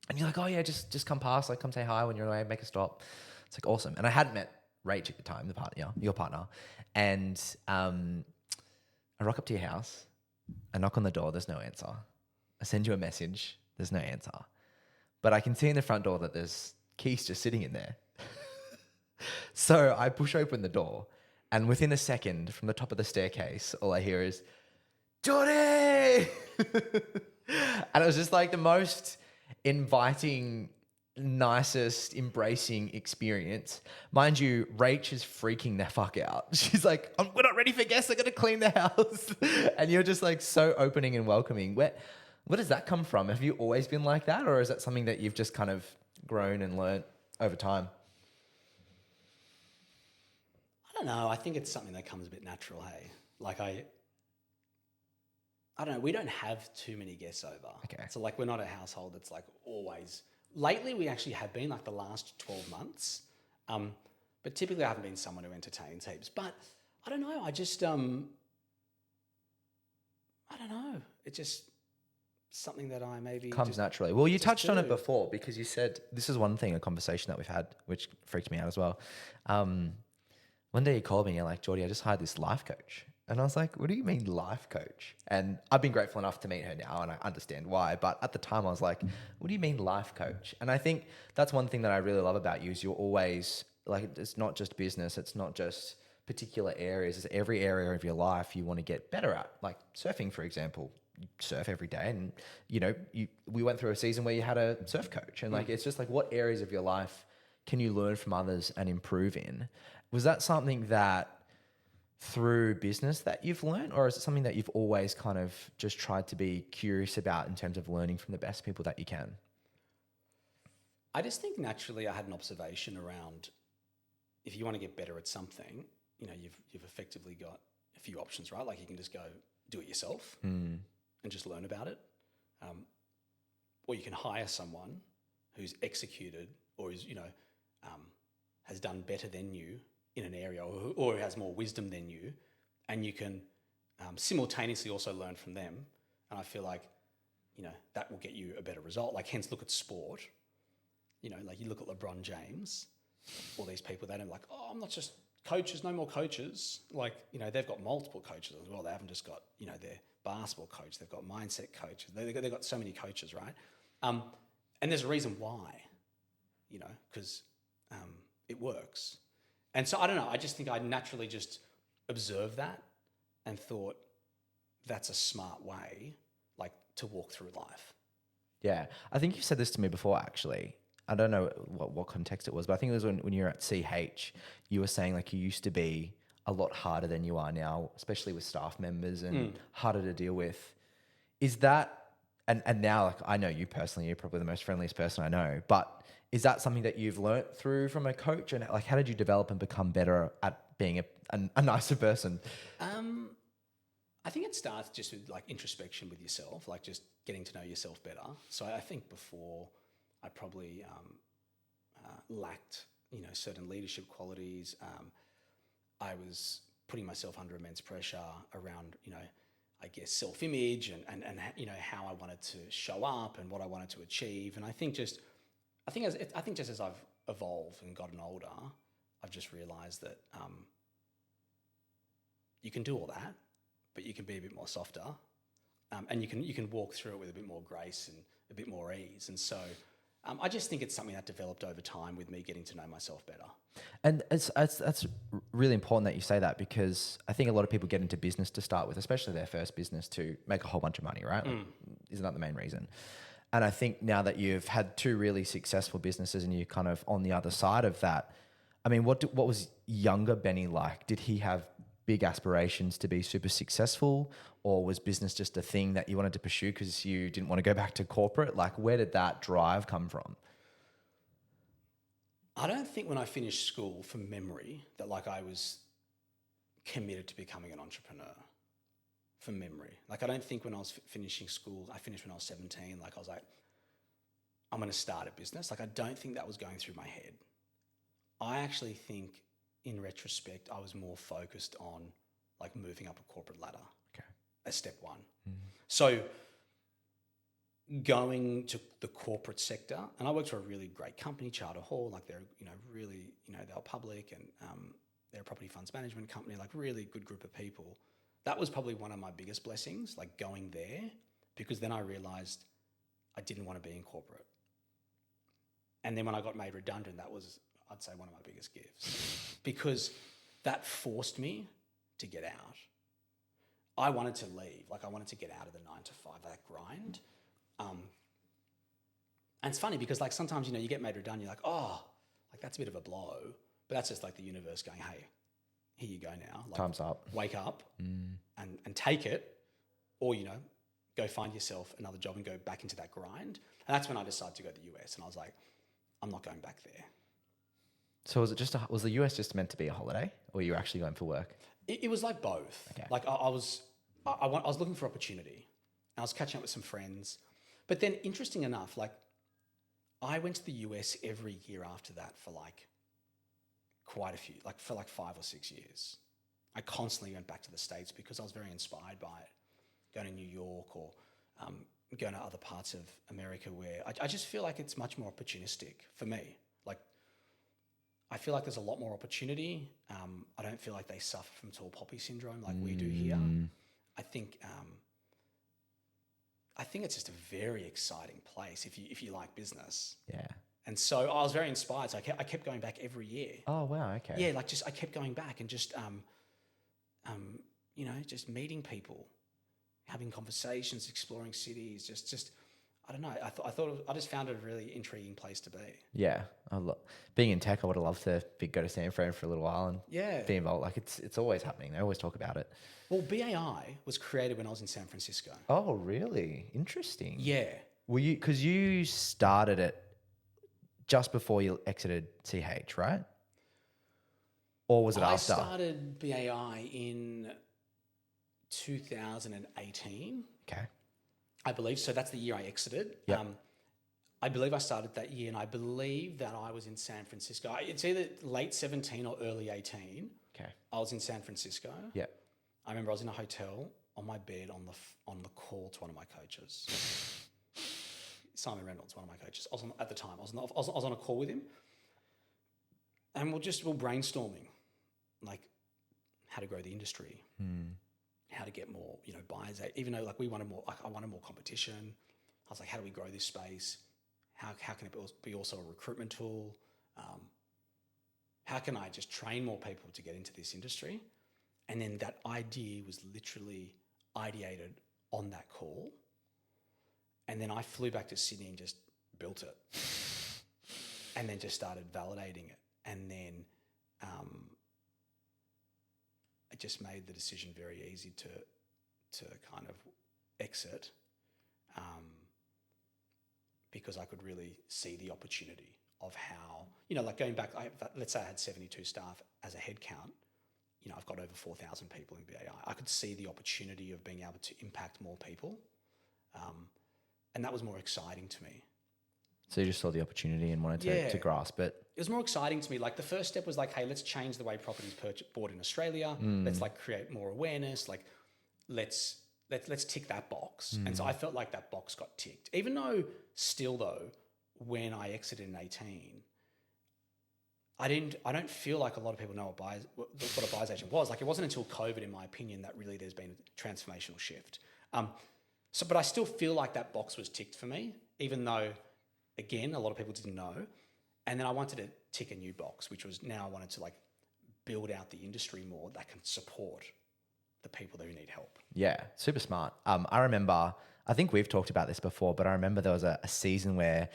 And you're like, "Oh yeah, just come past, like come say hi when you're away, make a stop." It's like awesome. And I hadn't met Rach at the time, your partner. And I rock up to your house, I knock on the door, there's no answer. I send you a message. There's no answer. But I can see in the front door that there's keys just sitting in there. So I push open the door, and within a second, from the top of the staircase, all I hear is, Jordie! And it was just like the most inviting, nicest, embracing experience. Mind you, Rach is freaking the fuck out. She's like, we're not ready for guests. I got to clean the house. And you're just like so opening and welcoming. Where does that come from? Have you always been like that? Or is that something that you've just kind of grown and learnt over time? I don't know. I think it's something that comes a bit natural, hey? Like I don't know. We don't have too many guests over. Okay. So like we're not a household that's like always. Lately, we actually have been like the last 12 months. But typically I haven't been someone who entertains heaps. But I don't know. I just, I don't know. It's just something that I maybe Comes just naturally. Well, you just touched on it do. before because you said, this is one thing, a conversation that we've had, which freaked me out as well. One day you called me and you're like, Jordie, I just hired this life coach. And I was like, what do you mean life coach? And I've been grateful enough to meet her now and I understand why. But at the time I was like, what do you mean life coach? And I think that's one thing that I really love about you is you're always like, it's not just business. It's not just particular areas. It's every area of your life you want to get better at. Like surfing, for example. You surf every day and, we went through a season where you had a surf coach. And like, it's just like, what areas of your life can you learn from others and improve in? Was that something that through business that you've learned, or is it something that you've always kind of just tried to be curious about in terms of learning from the best people that you can? I just think naturally I had an observation around if you want to get better at something, you've effectively got a few options, right? Like you can just go do it yourself and just learn about it. Or you can hire someone who's executed or is, has done better than you in an area or has more wisdom than you, and you can simultaneously also learn from them. And I feel like, that will get you a better result. Like, hence look at sport, like you look at LeBron James, all these people, they don't like, oh, I'm not just coaches, no more coaches. Like, they've got multiple coaches as well. They haven't just got, their basketball coach, they've got mindset coaches. They've got so many coaches, right? And there's a reason why, because it works. And so I don't know, I just think I naturally just observed that and thought that's a smart way, like, to walk through life. Yeah. I think you said this to me before, actually. I don't know what context it was, but I think it was when you were at CH, you were saying like you used to be a lot harder than you are now, especially with staff members and harder to deal with. Is that, and now like I know you personally, you're probably the most friendliest person I know, but is that something that you've learnt through from a coach? And like, how did you develop and become better at being a nicer person? I think it starts just with like introspection with yourself, like just getting to know yourself better. So I think before I probably lacked, certain leadership qualities. I was putting myself under immense pressure around, I guess self-image and how I wanted to show up and what I wanted to achieve. And I think just as I've evolved and gotten older, I've just realised that you can do all that, but you can be a bit more softer, and you can walk through it with a bit more grace and a bit more ease. And so I just think it's something that developed over time with me getting to know myself better. And that's really important that you say that, because I think a lot of people get into business to start with, especially their first business, to make a whole bunch of money, right? Like, isn't that the main reason? And I think now that you've had two really successful businesses and you're kind of on the other side of that, I mean, what was younger Benny like? Did he have big aspirations to be super successful, or was business just a thing that you wanted to pursue because you didn't want to go back to corporate? Like, where did that drive come from? I don't think when I finished school, from memory, that like I was committed to becoming an entrepreneur. From memory, like I don't think when I was finishing school, I finished when I was 17. Like I was like, I'm going to start a business. Like I don't think that was going through my head. I actually think, in retrospect, I was more focused on like moving up a corporate ladder. Okay. As step one. So going to the corporate sector, and I worked for a really great company, Charter Hall. Like they're really they were public, and they're a property funds management company. Like really good group of people. That was probably one of my biggest blessings. Like going there because then I realized I didn't want to be in corporate. And then when I got made redundant, that was, I'd say, one of my biggest gifts because that forced me to get out. I wanted to leave. Like I wanted to get out of the 9 to 5, that grind. And it's funny because like sometimes, you know, you get made redundant, you're like, oh, like that's a bit of a blow. But that's just like the universe going, hey, here you go now. Like, Time's up. Wake up and take it, or, you know, go find yourself another job and go back into that grind. And that's when I decided to go to the US. And I was like, I'm not going back there. So was the US just meant to be a holiday, or were you actually going for work? It was like both. Okay. Like I was looking for opportunity. I was catching up with some friends. But then interesting enough, like I went to the US every year after that for like quite a few, like for like 5 or 6 years. I constantly went back to the States because I was very inspired by it. Going to New York or going to other parts of America where I just feel like it's much more opportunistic for me. Like I feel like there's a lot more opportunity. I don't feel like they suffer from tall poppy syndrome like we do here. I think it's just a very exciting place if you like business. Yeah. And so I was very inspired. So I kept going back every year. Oh, wow. Okay. Yeah, like I kept going back and just you know, just meeting people, having conversations, exploring cities. Just I don't know. I just found it a really intriguing place to be. Yeah. Being in tech, I would have loved to go to San Fran for a little while and be involved. Like it's always happening. They always talk about it. Well, BAI was created when I was in San Francisco. Oh, really? Interesting. Yeah. Were you, because you started it just before you exited CH, right? Or was it after? I started BAI in 2018. Okay. I believe. So that's the year I exited. Yep. I believe I started that year, and I believe that I was in San Francisco. It's either late 17 or early 18. Okay. I was in San Francisco. Yeah. I remember I was in a hotel on my bed on the call to one of my coaches. Simon Reynolds, one of my coaches. At the time, I was on a call with him, and we're brainstorming, like how to grow the industry, how to get more, you know, buyers. Even though like we wanted more, like I wanted more competition. I was like, how do we grow this space? How can it be also a recruitment tool? How can I just train more people to get into this industry? And then that idea was literally ideated on that call. And then I flew back to Sydney and just built it. And then just started validating it. And then I just made the decision very easy to kind of exit because I could really see the opportunity of how, you know, like going back, let's say I had 72 staff as a head count. You know, I've got over 4,000 people in BAI. I could see the opportunity of being able to impact more people. And that was more exciting to me. So you just saw the opportunity and wanted to grasp it. It was more exciting to me. Like the first step was like, hey, let's change the way property's bought in Australia. Let's like create more awareness. Like let's tick that box. And so I felt like that box got ticked. Even though still though, when I exited in 18, I don't feel like a lot of people know what a buyer's agent was. Like it wasn't until COVID, in my opinion, that really there's been a transformational shift. But I still feel like that box was ticked for me, even though, again, a lot of people didn't know. And then I wanted to tick a new box, which was now I wanted to like build out the industry more that can support the people who need help. Yeah, super smart. I remember, I think we've talked about this before, but I remember there was a season where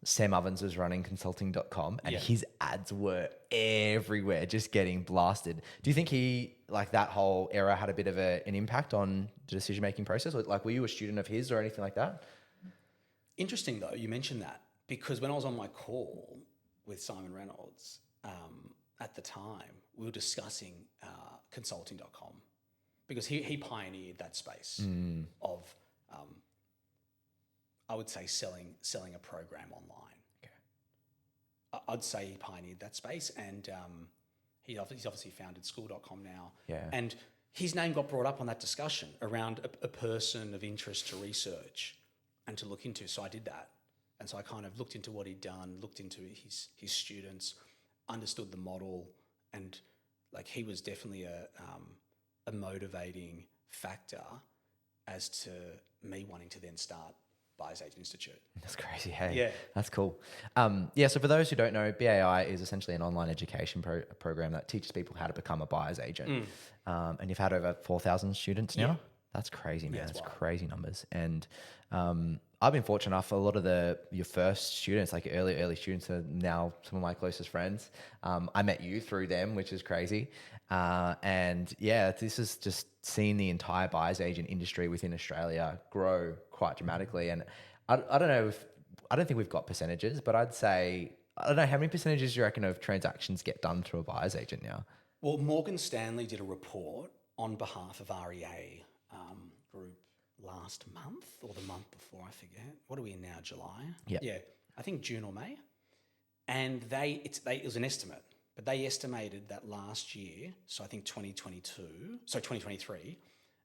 Sam Ovens was running consulting.com and his ads were everywhere, just getting blasted. Do you think that whole era had a bit of an impact on the decision-making process? Like, were you a student of his or anything like that? Interesting though, you mentioned that, because when I was on my call with Simon Reynolds, at the time, we were discussing consulting.com because he pioneered that space of, I would say, selling a program online. Okay. I'd say he pioneered that space, and he's obviously founded school.com now. Yeah. And his name got brought up on that discussion around a person of interest to research and to look into. So I did that. And so I kind of looked into what he'd done, looked into his students, understood the model, and like he was definitely a motivating factor as to me wanting to then start Buyers Agent Institute. That's crazy. Hey, Yeah. that's cool. So for those who don't know, BAI is essentially an online education program that teaches people how to become a buyer's agent. And you've had over 4,000 students now. Yeah. That's crazy, man. it's That's wild. crazy numbers. And I've been fortunate enough. A lot of your first students, like early students, are now some of my closest friends. I met you through them, which is crazy. And yeah, this is just seeing the entire buyer's agent industry within Australia grow quite dramatically. And I don't know if I don't think we've got percentages, but I'd say I don't know how many percentages do you reckon of transactions get done through a buyer's agent now? Well, Morgan Stanley did a report on behalf of REA Group last month or the month before, I forget. What are we in now? July? Yeah. Yeah, I think June or May. And it was an estimate, but they estimated that last year, so I think 2023,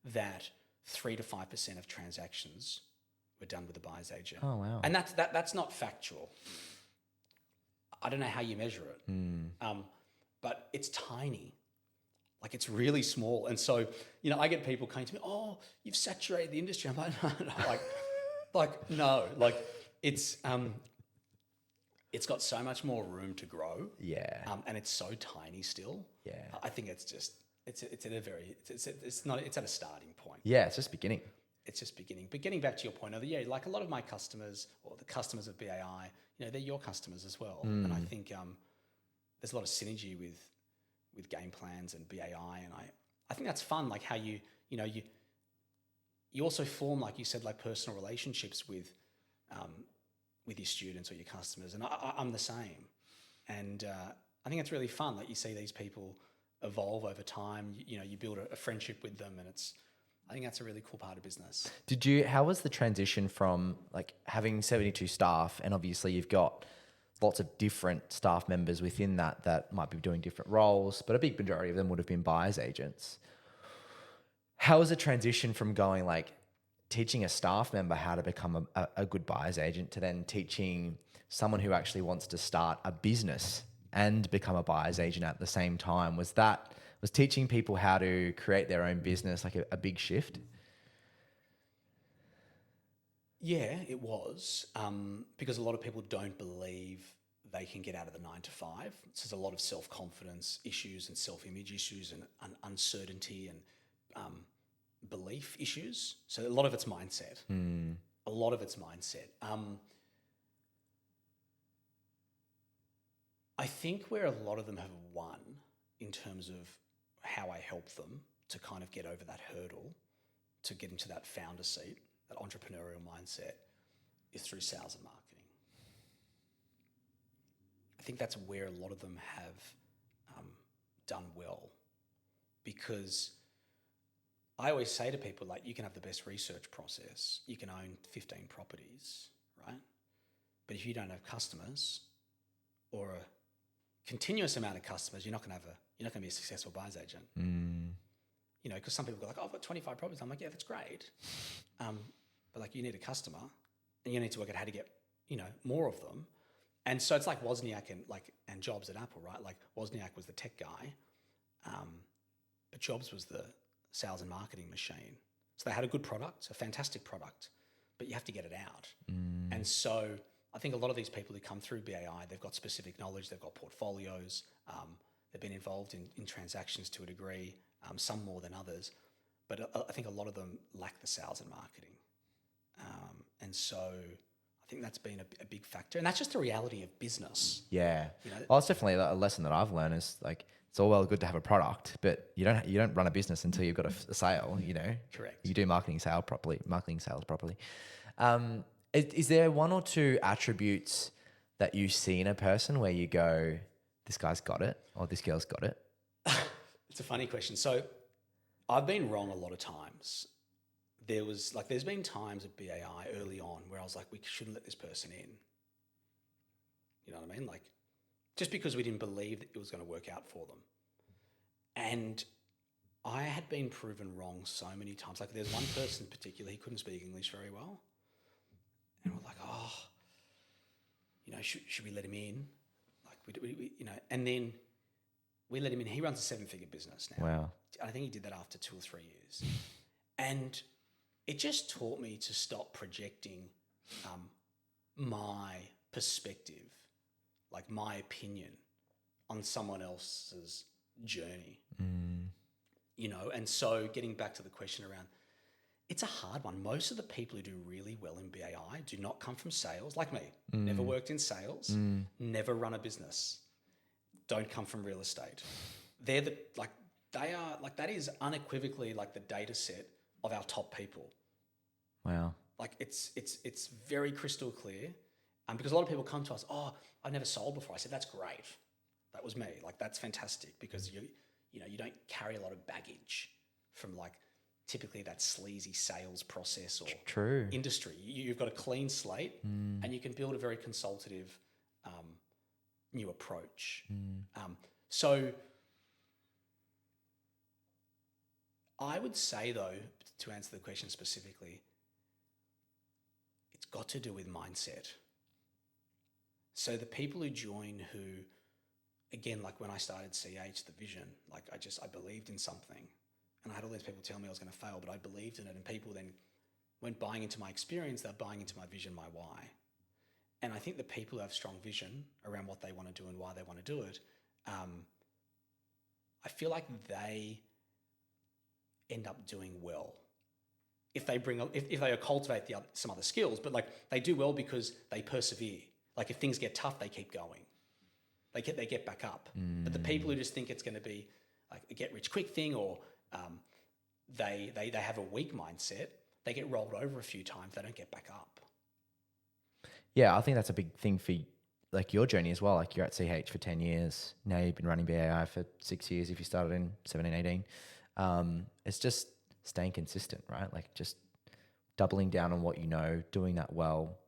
that 3 to 5% of transactions were done with a buyer's agent. Oh, wow. And that's not factual. I don't know how you measure it, but it's tiny. Like, it's really small. And so, I get people coming to me, oh, you've saturated the industry. I'm like, no. No. Like, it's got so much more room to grow. Yeah. And it's so tiny still. Yeah. I think it's at a starting point. Yeah, it's just beginning. It's just beginning. But getting back to your point, like a lot of my customers or the customers of BAI, they're your customers as well. And I think there's a lot of synergy with game plans and BAI, and I think that's fun. Like how you also form, like you said, like personal relationships with your students or your customers, and I'm the same. And I think it's really fun. Like you see these people evolve over time. You build a friendship with them, and I think that's a really cool part of business. How was the transition from like having 72 staff, and obviously you've got lots of different staff members within that might be doing different roles, but a big majority of them would have been buyer's agents. How was the transition from going like teaching a staff member how to become a good buyer's agent to then teaching someone who actually wants to start a business and become a buyer's agent at the same time? Was teaching people how to create their own business like a big shift? Yeah, it was, because a lot of people don't believe they can get out of the 9 to 5. So there's a lot of self-confidence issues and self-image issues and uncertainty and belief issues. So a lot of it's mindset. A lot of it's mindset. I think where a lot of them have won in terms of how I help them to kind of get over that hurdle, to get into that founder seat, that entrepreneurial mindset, is through sales and marketing. I think that's where a lot of them have done well, because I always say to people, like, you can have the best research process, you can own 15 properties, right? But if you don't have customers or a continuous amount of customers, you're not going to be a successful buyer's agent. Because some people go like, oh, I've got 25 properties. I'm like, yeah, that's great. But like, you need a customer and you need to work out how to get, more of them. And so it's like Wozniak and Jobs at Apple, right? Like Wozniak was the tech guy, but Jobs was the sales and marketing machine. So they had a good product, a fantastic product, but you have to get it out. And so I think a lot of these people who come through BAI, they've got specific knowledge, they've got portfolios, they've been involved in transactions to a degree, some more than others, but I think a lot of them lack the sales and marketing. And so I think that's been a big factor, and that's just the reality of business. Yeah. Well, it's definitely a lesson that I've learned is like, it's all well good to have a product, but you don't run a business until you've got a sale, Correct. You do marketing sales properly. Is there one or two attributes that you see in a person where you go, this guy's got it, or this girl's got it? It's a funny question. So I've been wrong a lot of times. There's been times at BAI early on where I was like, we shouldn't let this person in. You know what I mean? Like, just because we didn't believe that it was going to work out for them. And I had been proven wrong so many times. Like, there's one person in particular, he couldn't speak English very well. And we're like, oh, should we let him in? Like, we and then we let him in. He runs a 7-figure business now. Wow. I think he did that after 2 or 3 years. And it just taught me to stop projecting my perspective, like my opinion, on someone else's journey. You know, and so getting back to the question around, it's a hard one. Most of the people who do really well in BAI do not come from sales, like me. Never worked in sales, never run a business, don't come from real estate. They are like, that is unequivocally like the data set of our top people. Wow. Like it's very crystal clear. Because a lot of people come to us, oh, I've never sold before. I said, that's great. That was me. Like, that's fantastic, because you know, you don't carry a lot of baggage from like typically that sleazy sales process or True. industry. You've got a clean slate and you can build a very consultative new approach. So I would say, though, to answer the question specifically, it's got to do with mindset. So the people who join who, again, like when I started CH, the vision, like I believed in something, and I had all these people tell me I was going to fail, but I believed in it, and people then weren't buying into my experience, they're buying into my vision, my why. And I think the people who have strong vision around what they want to do and why they want to do it, I feel like they end up doing well. If they cultivate some other skills, but like they do well because they persevere. Like if things get tough, they keep going. They get back up. But the people who just think it's going to be like a get rich quick thing, or they have a weak mindset, they get rolled over a few times, they don't get back up. Yeah, I think that's a big thing for like your journey as well. Like you're at CH for 10 years. Now you've been running BAI for 6 years if you started in 17, 18. It's just staying consistent, right? Like just doubling down on what you know, doing that well,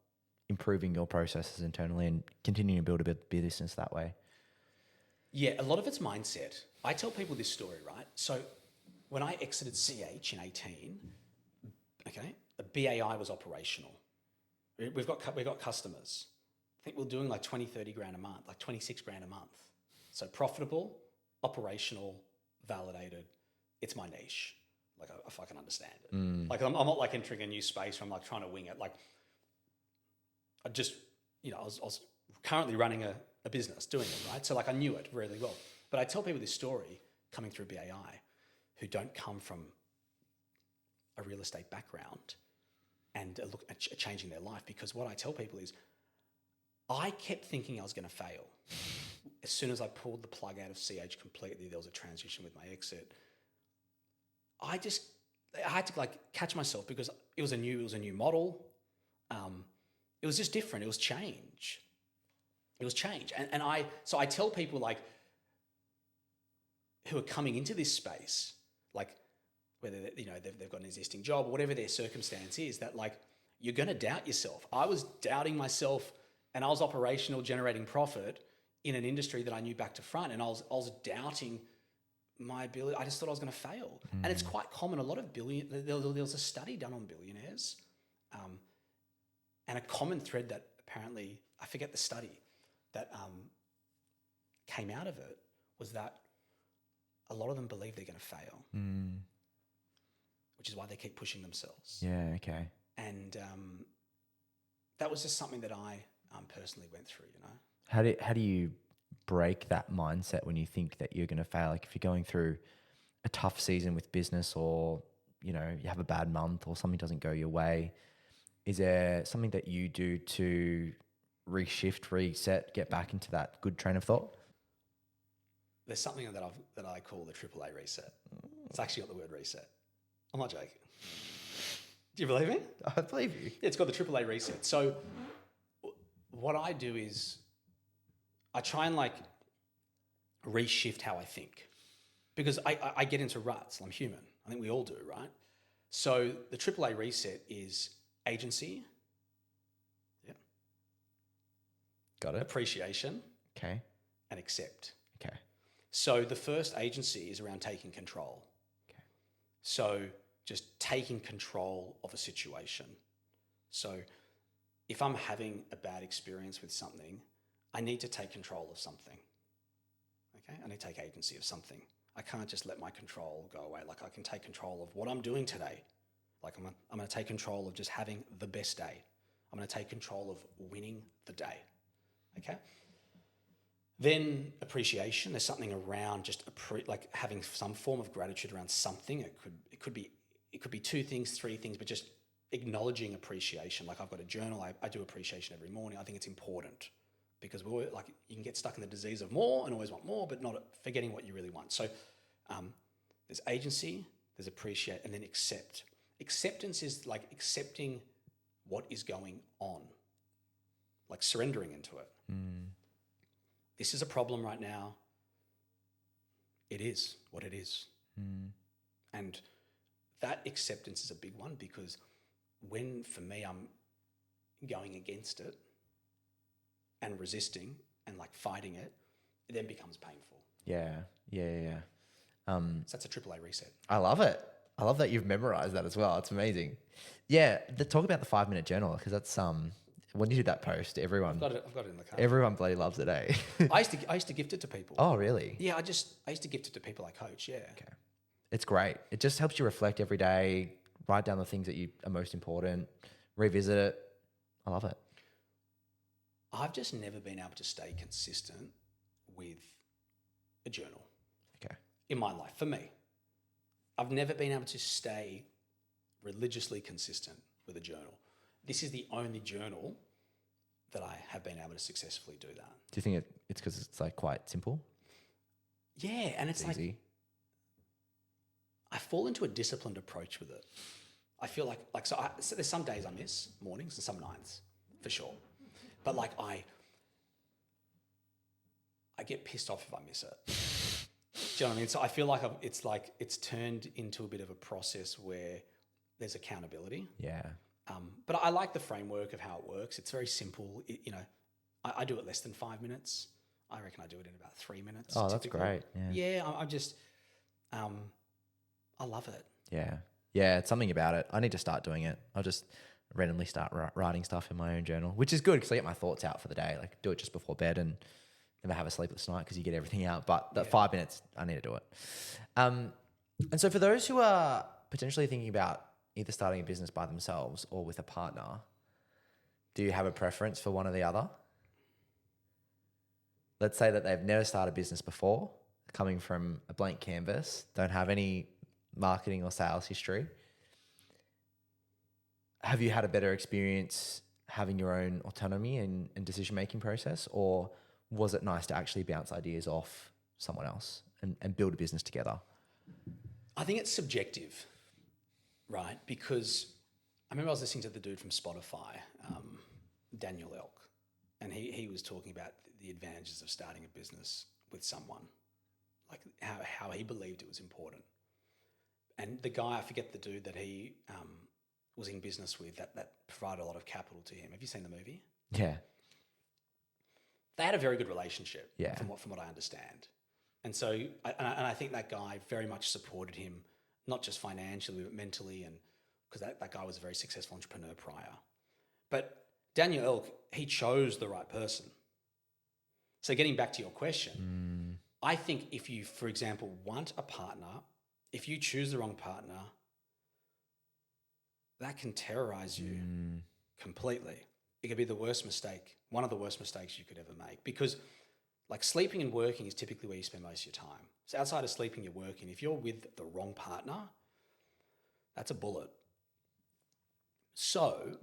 improving your processes internally, and continuing to build a business that way. Yeah, a lot of it's mindset. I tell people this story, right? So when I exited CH in 18, okay, the BAI was operational. We've got customers. I think we're doing like 20, 30 grand a month, like 26 grand a month. So profitable, operational, validated. It's my niche. Like I fucking understand it. Like I'm not like entering a new space where I'm like trying to wing it. Like I just, you know, I was currently running a business doing it, right? So like I knew it really well. But I tell people this story coming through BAI who don't come from a real estate background and look at changing their life, because what I tell people is I kept thinking I was going to fail. As soon as I pulled the plug out of CH completely, there was a transition with my exit. I had to like catch myself, because it was a new model. It was just different. It was change. And I tell people like who are coming into this space, like whether they've got an existing job or whatever their circumstance is, that like you're going to doubt yourself. I was doubting myself, and I was operational, generating profit in an industry that I knew back to front, and I was doubting my ability. I just thought I was going to fail. And it's quite common. A lot of there was a study done on billionaires, and a common thread that apparently, I forget the study, that came out of it was that a lot of them believe they're going to fail, which is why they keep pushing themselves. Yeah, okay. And that was just something that I personally went through, you know. How do you break that mindset when you think that you're going to fail? Like if you're going through a tough season with business, or you know you have a bad month, or something doesn't go your way, is there something that you do to reshift, reset, get back into that good train of thought? There's something that I call the AAA reset. It's actually got the word reset. I'm not joking. Do you believe me? I believe you. Yeah, it's got the AAA reset. So what I do is I try and like reshift how I think, because I get into ruts. I'm human. I think we all do, right? So the AAA reset is agency. Yeah. Got it. Appreciation. Okay. And accept. Okay. So the first agency is around taking control. Okay. So just taking control of a situation. So if I'm having a bad experience with something, I need to take control of something. Okay? I need to take agency of something. I can't just let my control go away. Like I can take control of what I'm doing today. Like I'm going to take control of just having the best day. I'm going to take control of winning the day. Okay. Then appreciation. There's something around just like having some form of gratitude around something. It could be two things, three things, but just acknowledging appreciation. Like I've got a journal. I do appreciation every morning. I think it's important because we're like you can get stuck in the disease of more and always want more, but not forgetting what you really want. So there's agency, there's appreciate, and then accept. Acceptance is like accepting what is going on, like surrendering into it. This is a problem right now. It is what it is. And that acceptance is a big one because when, for me, I'm going against it and resisting and like fighting it, it then becomes painful. Yeah. So that's a AAA reset. I love it. I love that you've memorized that as well. It's amazing. Yeah. Talk about the 5-minute journal because that's when you did that post, everyone. I've got it in the car. Everyone bloody loves it, eh? I used to gift it to people. Oh, really? Yeah, I used to gift it to people I coach. Yeah. Okay. It's great. It just helps you reflect every day, write down the things that are most important, revisit it. I love it. I've just never been able to stay consistent with a journal. Okay. In my life, for me, I've never been able to stay religiously consistent with a journal. This is the only journal that I have been able to successfully do that. Do you think it's because it's like quite simple? Yeah, and it's like easy. I fall into a disciplined approach with it. I feel like so there's some days I miss mornings and some nights, for sure. But like I get pissed off if I miss it. Do you know what I mean? So I feel like it's turned into a bit of a process where there's accountability. Yeah. But I like the framework of how it works. It's very simple. I do it less than 5 minutes. I reckon I do it in about 3 minutes. Oh, that's great. Yeah, I just, I love it. Yeah. Yeah, it's something about it. I need to start doing it. I'll just randomly start writing stuff in my own journal, which is good because I get my thoughts out for the day. Like do it just before bed and never have a sleepless night because you get everything out. But that 5 minutes, I need to do it. And so for those who are potentially thinking about either starting a business by themselves or with a partner, do you have a preference for one or the other? Let's say that they've never started a business before, coming from a blank canvas, don't have any marketing or sales history. Have you had a better experience having your own autonomy and decision-making process, or was it nice to actually bounce ideas off someone else and build a business together? I think it's subjective, right? Because I remember I was listening to the dude from Spotify, Daniel Elk, and he was talking about the advantages of starting a business with someone, like how he believed it was important. And the guy, I forget the dude that he was in business with that provided a lot of capital to him. Have you seen the movie? Yeah. They had a very good relationship, Yeah. from what I understand. And so, I think that guy very much supported him, not just financially, but mentally, and because that guy was a very successful entrepreneur prior. But Daniel Elk, he chose the right person. So getting back to your question, I think if you, for example, want a partner, if you choose the wrong partner, that can terrorize you completely. It could be the worst mistake, one of the worst mistakes you could ever make, because like sleeping and working is typically where you spend most of your time. So outside of sleeping, you're working. If you're with the wrong partner, that's a bullet. So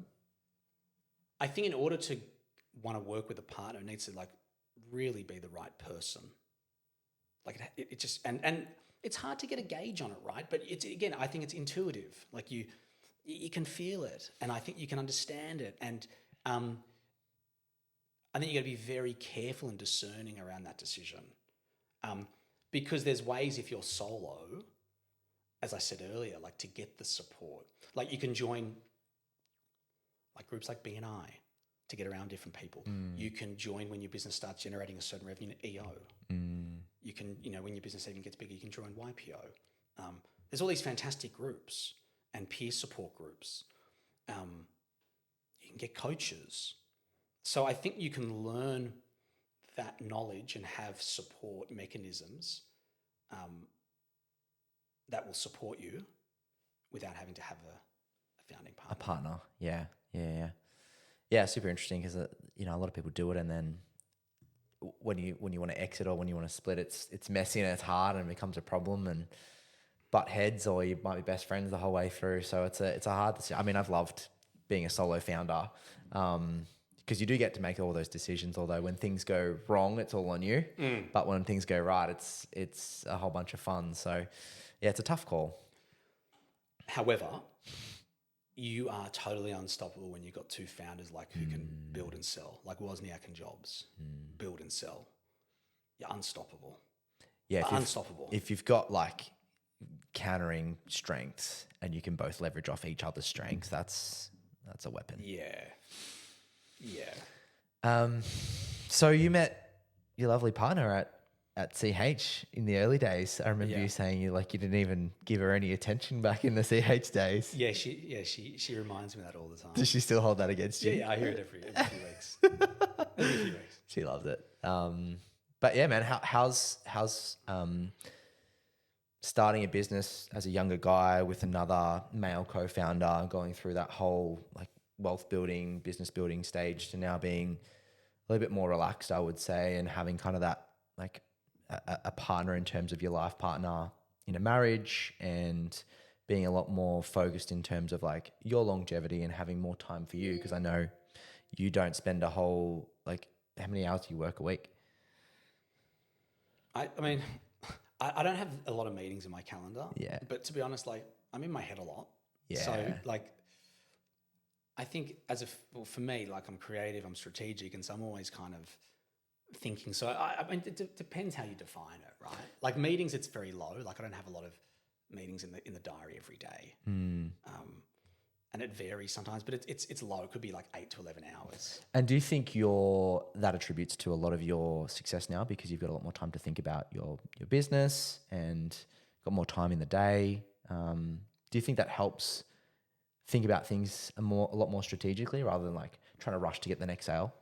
I think in order to want to work with a partner, it needs to like really be the right person. Like it just, and it's hard to get a gauge on it, right? But it's, again, I think it's intuitive. Like you can feel it, and I think you can understand it. And I think you got to be very careful and discerning around that decision, because there's ways if you're solo, as I said earlier, like to get the support. Like you can join like groups like BNI to get around different people. You can join when your business starts generating a certain revenue, EO. You can, when your business even gets bigger, you can join YPO. There's all these fantastic groups and peer support groups. You can get coaches. So I think you can learn that knowledge and have support mechanisms that will support you without having to have founding A partner. partner. Yeah. Super interesting because a lot of people do it, and then when you want to exit or when you want to split, it's messy and it's hard and it becomes a problem and butt heads, or you might be best friends the whole way through. So it's a hard decision. I mean, I've loved being a solo founder because you do get to make all those decisions. Although when things go wrong, it's all on you. But when things go right, it's a whole bunch of fun. So yeah, it's a tough call. However, you are totally unstoppable when you've got two founders like who can build and sell, like Wozniak and Jobs, build and sell. You're unstoppable. Yeah, Unstoppable. If you've got like countering strengths and you can both leverage off each other's strengths, that's a weapon. Yeah. So you met your lovely partner at CH in the early days. I remember you saying you didn't even give her any attention back in the CH days. Yeah, she reminds me of that all the time. Does she still hold that against you? Yeah, I hear it every few weeks. Every few weeks. She loves it. But yeah, man, how's starting a business as a younger guy with another male co-founder, going through that whole like wealth building, business building stage to now being a little bit more relaxed, I would say, and having kind of that like a partner in terms of your life partner in a marriage, and being a lot more focused in terms of like your longevity and having more time for you. Because I know you don't spend a whole, like, how many hours do you work a week? I mean, I don't have a lot of meetings in my calendar. Yeah. But to be honest, like I'm in my head a lot. Yeah. So like, I think for me, like I'm creative, I'm strategic, and so I'm always kind of thinking. So I mean, it depends how you define it, right? Like meetings, it's very low. Like I don't have a lot of meetings in the diary every day. And it varies sometimes, but it's low. It could be like 8 to 11 hours. And do you think that attributes to a lot of your success now because you've got a lot more time to think about your business and got more time in the day? Do you think that helps think about things a lot more strategically rather than like trying to rush to get the next sale?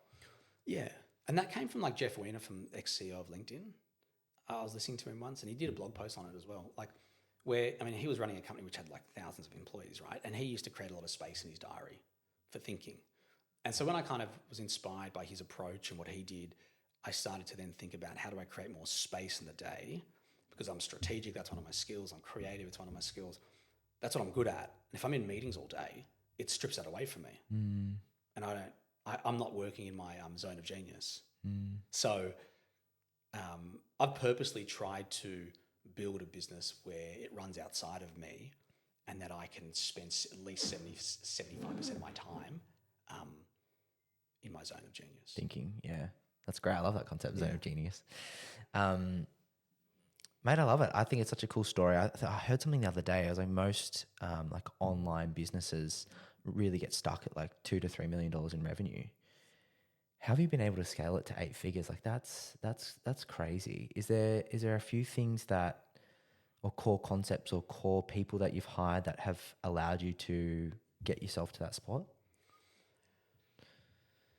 Yeah. And that came from like Jeff Weiner, from ex-CEO of LinkedIn. I was listening to him once and he did a blog post on it as well. Like he was running a company which had like thousands of employees, right? And he used to create a lot of space in his diary for thinking. And so when I kind of was inspired by his approach and what he did, I started to then think about how do I create more space in the day, because I'm strategic, that's one of my skills. I'm creative, it's one of my skills. That's what I'm good at. And if I'm in meetings all day, it strips that away from me. And I'm not working in my zone of genius. So I've purposely tried to build a business where it runs outside of me and that I can spend at least 75% of my time in my zone of genius. Thinking, yeah. That's great. I love that concept, zone of genius. Mate, I love it. I think it's such a cool story. I heard something the other day. I was like, most like online businesses really get stuck at like $2 to $3 million in revenue. How have you been able to scale it to 8 figures? Like that's crazy. Is there a few things or core concepts or core people that you've hired that have allowed you to get yourself to that spot?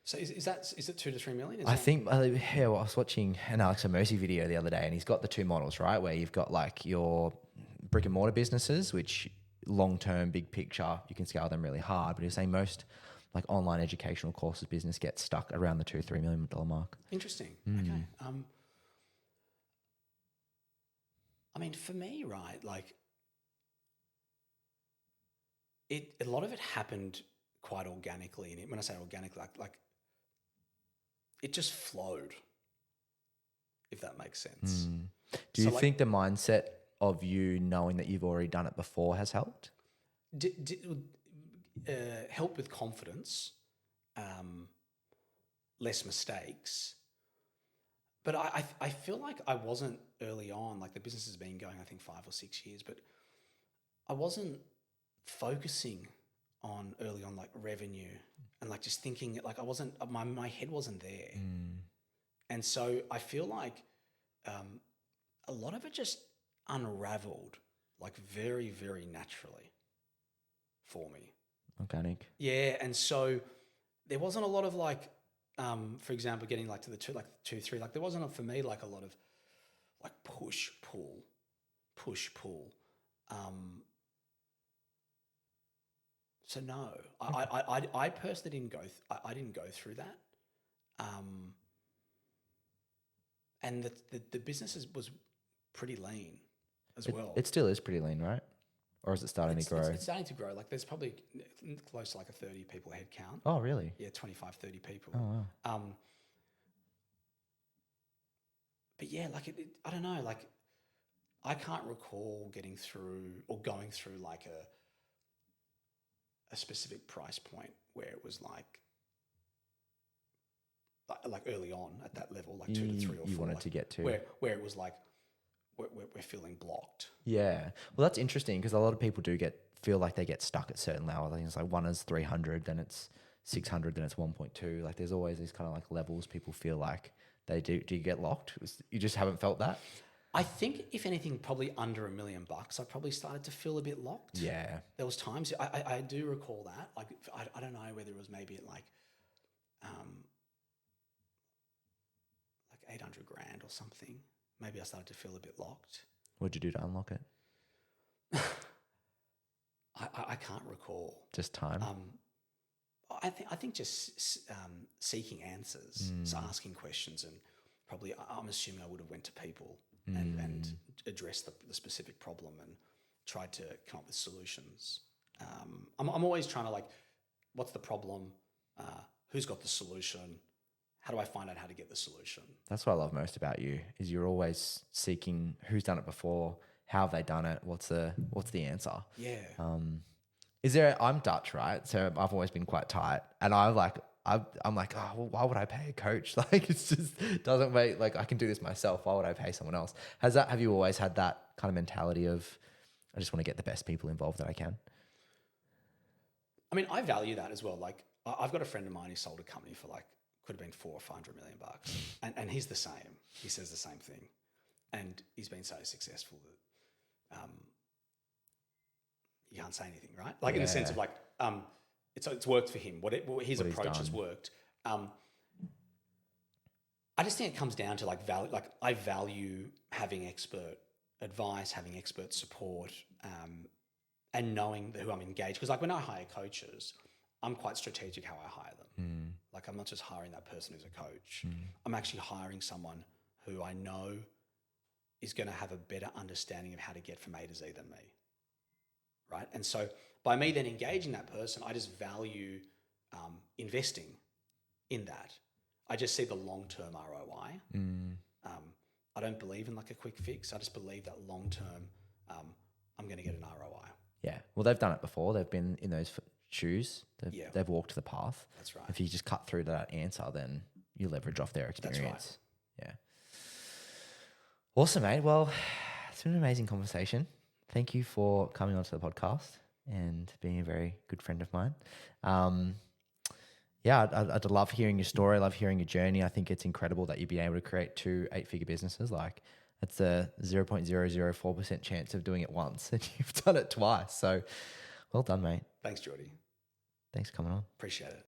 So is it 2 to 3 million? I think, well, I was watching an Alex Hormozi video the other day, and he's got the two models, right? Where you've got like your brick and mortar businesses, which long-term, big picture, you can scale them really hard. But he's saying most like online educational courses business gets stuck around the $2-3 million mark. Interesting. Okay. I mean, for me, right, like a lot of it happened quite organically. And when I say organic, like it just flowed, if that makes sense. Do you think the mindset of you knowing that you've already done it before has helped? Help with confidence, less mistakes. But I feel like I wasn't early on, like the business has been going, I think 5 or 6 years, but I wasn't focusing on early on like revenue and like just thinking like I wasn't, my head wasn't there. And so I feel like a lot of it just unraveled like very, very naturally for me. Organic. Yeah. And so there wasn't a lot of like, for example, getting like to the 2, 3, like there wasn't for me like a lot of like push, pull. So no, I personally didn't go. I didn't go through that. And the business was pretty lean as well. It still is pretty lean, right? Or is it starting to grow? It's starting to grow. Like there's probably close to like a 30 people head count. Oh, really? Yeah, 25, 30 people. Oh, wow. But yeah, like I don't know, like I can't recall getting through or going through like a specific price point where it was like early on at that level, like 2 to 3 or 4. You wanted to get to. Where it was like, we're feeling blocked. Yeah. Well, that's interesting because a lot of people feel like they get stuck at certain levels. I think it's like one is 300, then it's 600, then it's 1.2. Like there's always these kind of like levels people feel like they do. Do you get locked? You just haven't felt that? I think if anything, probably under $1 million, I probably started to feel a bit locked. Yeah. There was times, I do recall that. Like, I don't know whether it was maybe at like 800 grand or something. Maybe I started to feel a bit locked. What'd you do to unlock it? I can't recall. Just time? I think just seeking answers, so asking questions, and probably I'm assuming I would have went to people and addressed the specific problem and tried to come up with solutions. I'm always trying to like, what's the problem? Who's got the solution? How do I find out how to get the solution? That's what I love most about you is you're always seeking who's done it before, how have they done it, what's the answer? Yeah. I'm Dutch, right? So I've always been quite tight, and I'm like, oh, well, why would I pay a coach? Like it's just doesn't make like I can do this myself. Why would I pay someone else? Have you always had that kind of mentality of I just want to get the best people involved that I can? I mean, I value that as well. Like I've got a friend of mine who sold a company for like could have been $400 or $500 million, and he's the same. He says the same thing, and he's been so successful that you can't say anything, right? Like in the sense of like it's worked for him. His approach has worked. I just think it comes down to like value. Like I value having expert advice, having expert support, and knowing who I'm engaged. Because like when I hire coaches, I'm quite strategic how I hire them. Like I'm not just hiring that person who's a coach. I'm actually hiring someone who I know is going to have a better understanding of how to get from A to Z than me. Right. And so by me then engaging that person, I just value investing in that. I just see the long-term ROI. I don't believe in like a quick fix. I just believe that long-term, I'm going to get an ROI. Yeah. Well, they've done it before. They've been in those shoes. They've walked the path. That's right. If you just cut through to that answer, then you leverage off their experience. That's right. Yeah. Awesome, mate. Well, it's been an amazing conversation. Thank you for coming onto the podcast and being a very good friend of mine. I'd love hearing your story. I love hearing your journey. I think it's incredible that you've been able to create 2 8-figure businesses. Like it's a 0.004% chance of doing it once and you've done it twice. So well done, mate. Thanks, Jordie. Thanks for coming on. Appreciate it.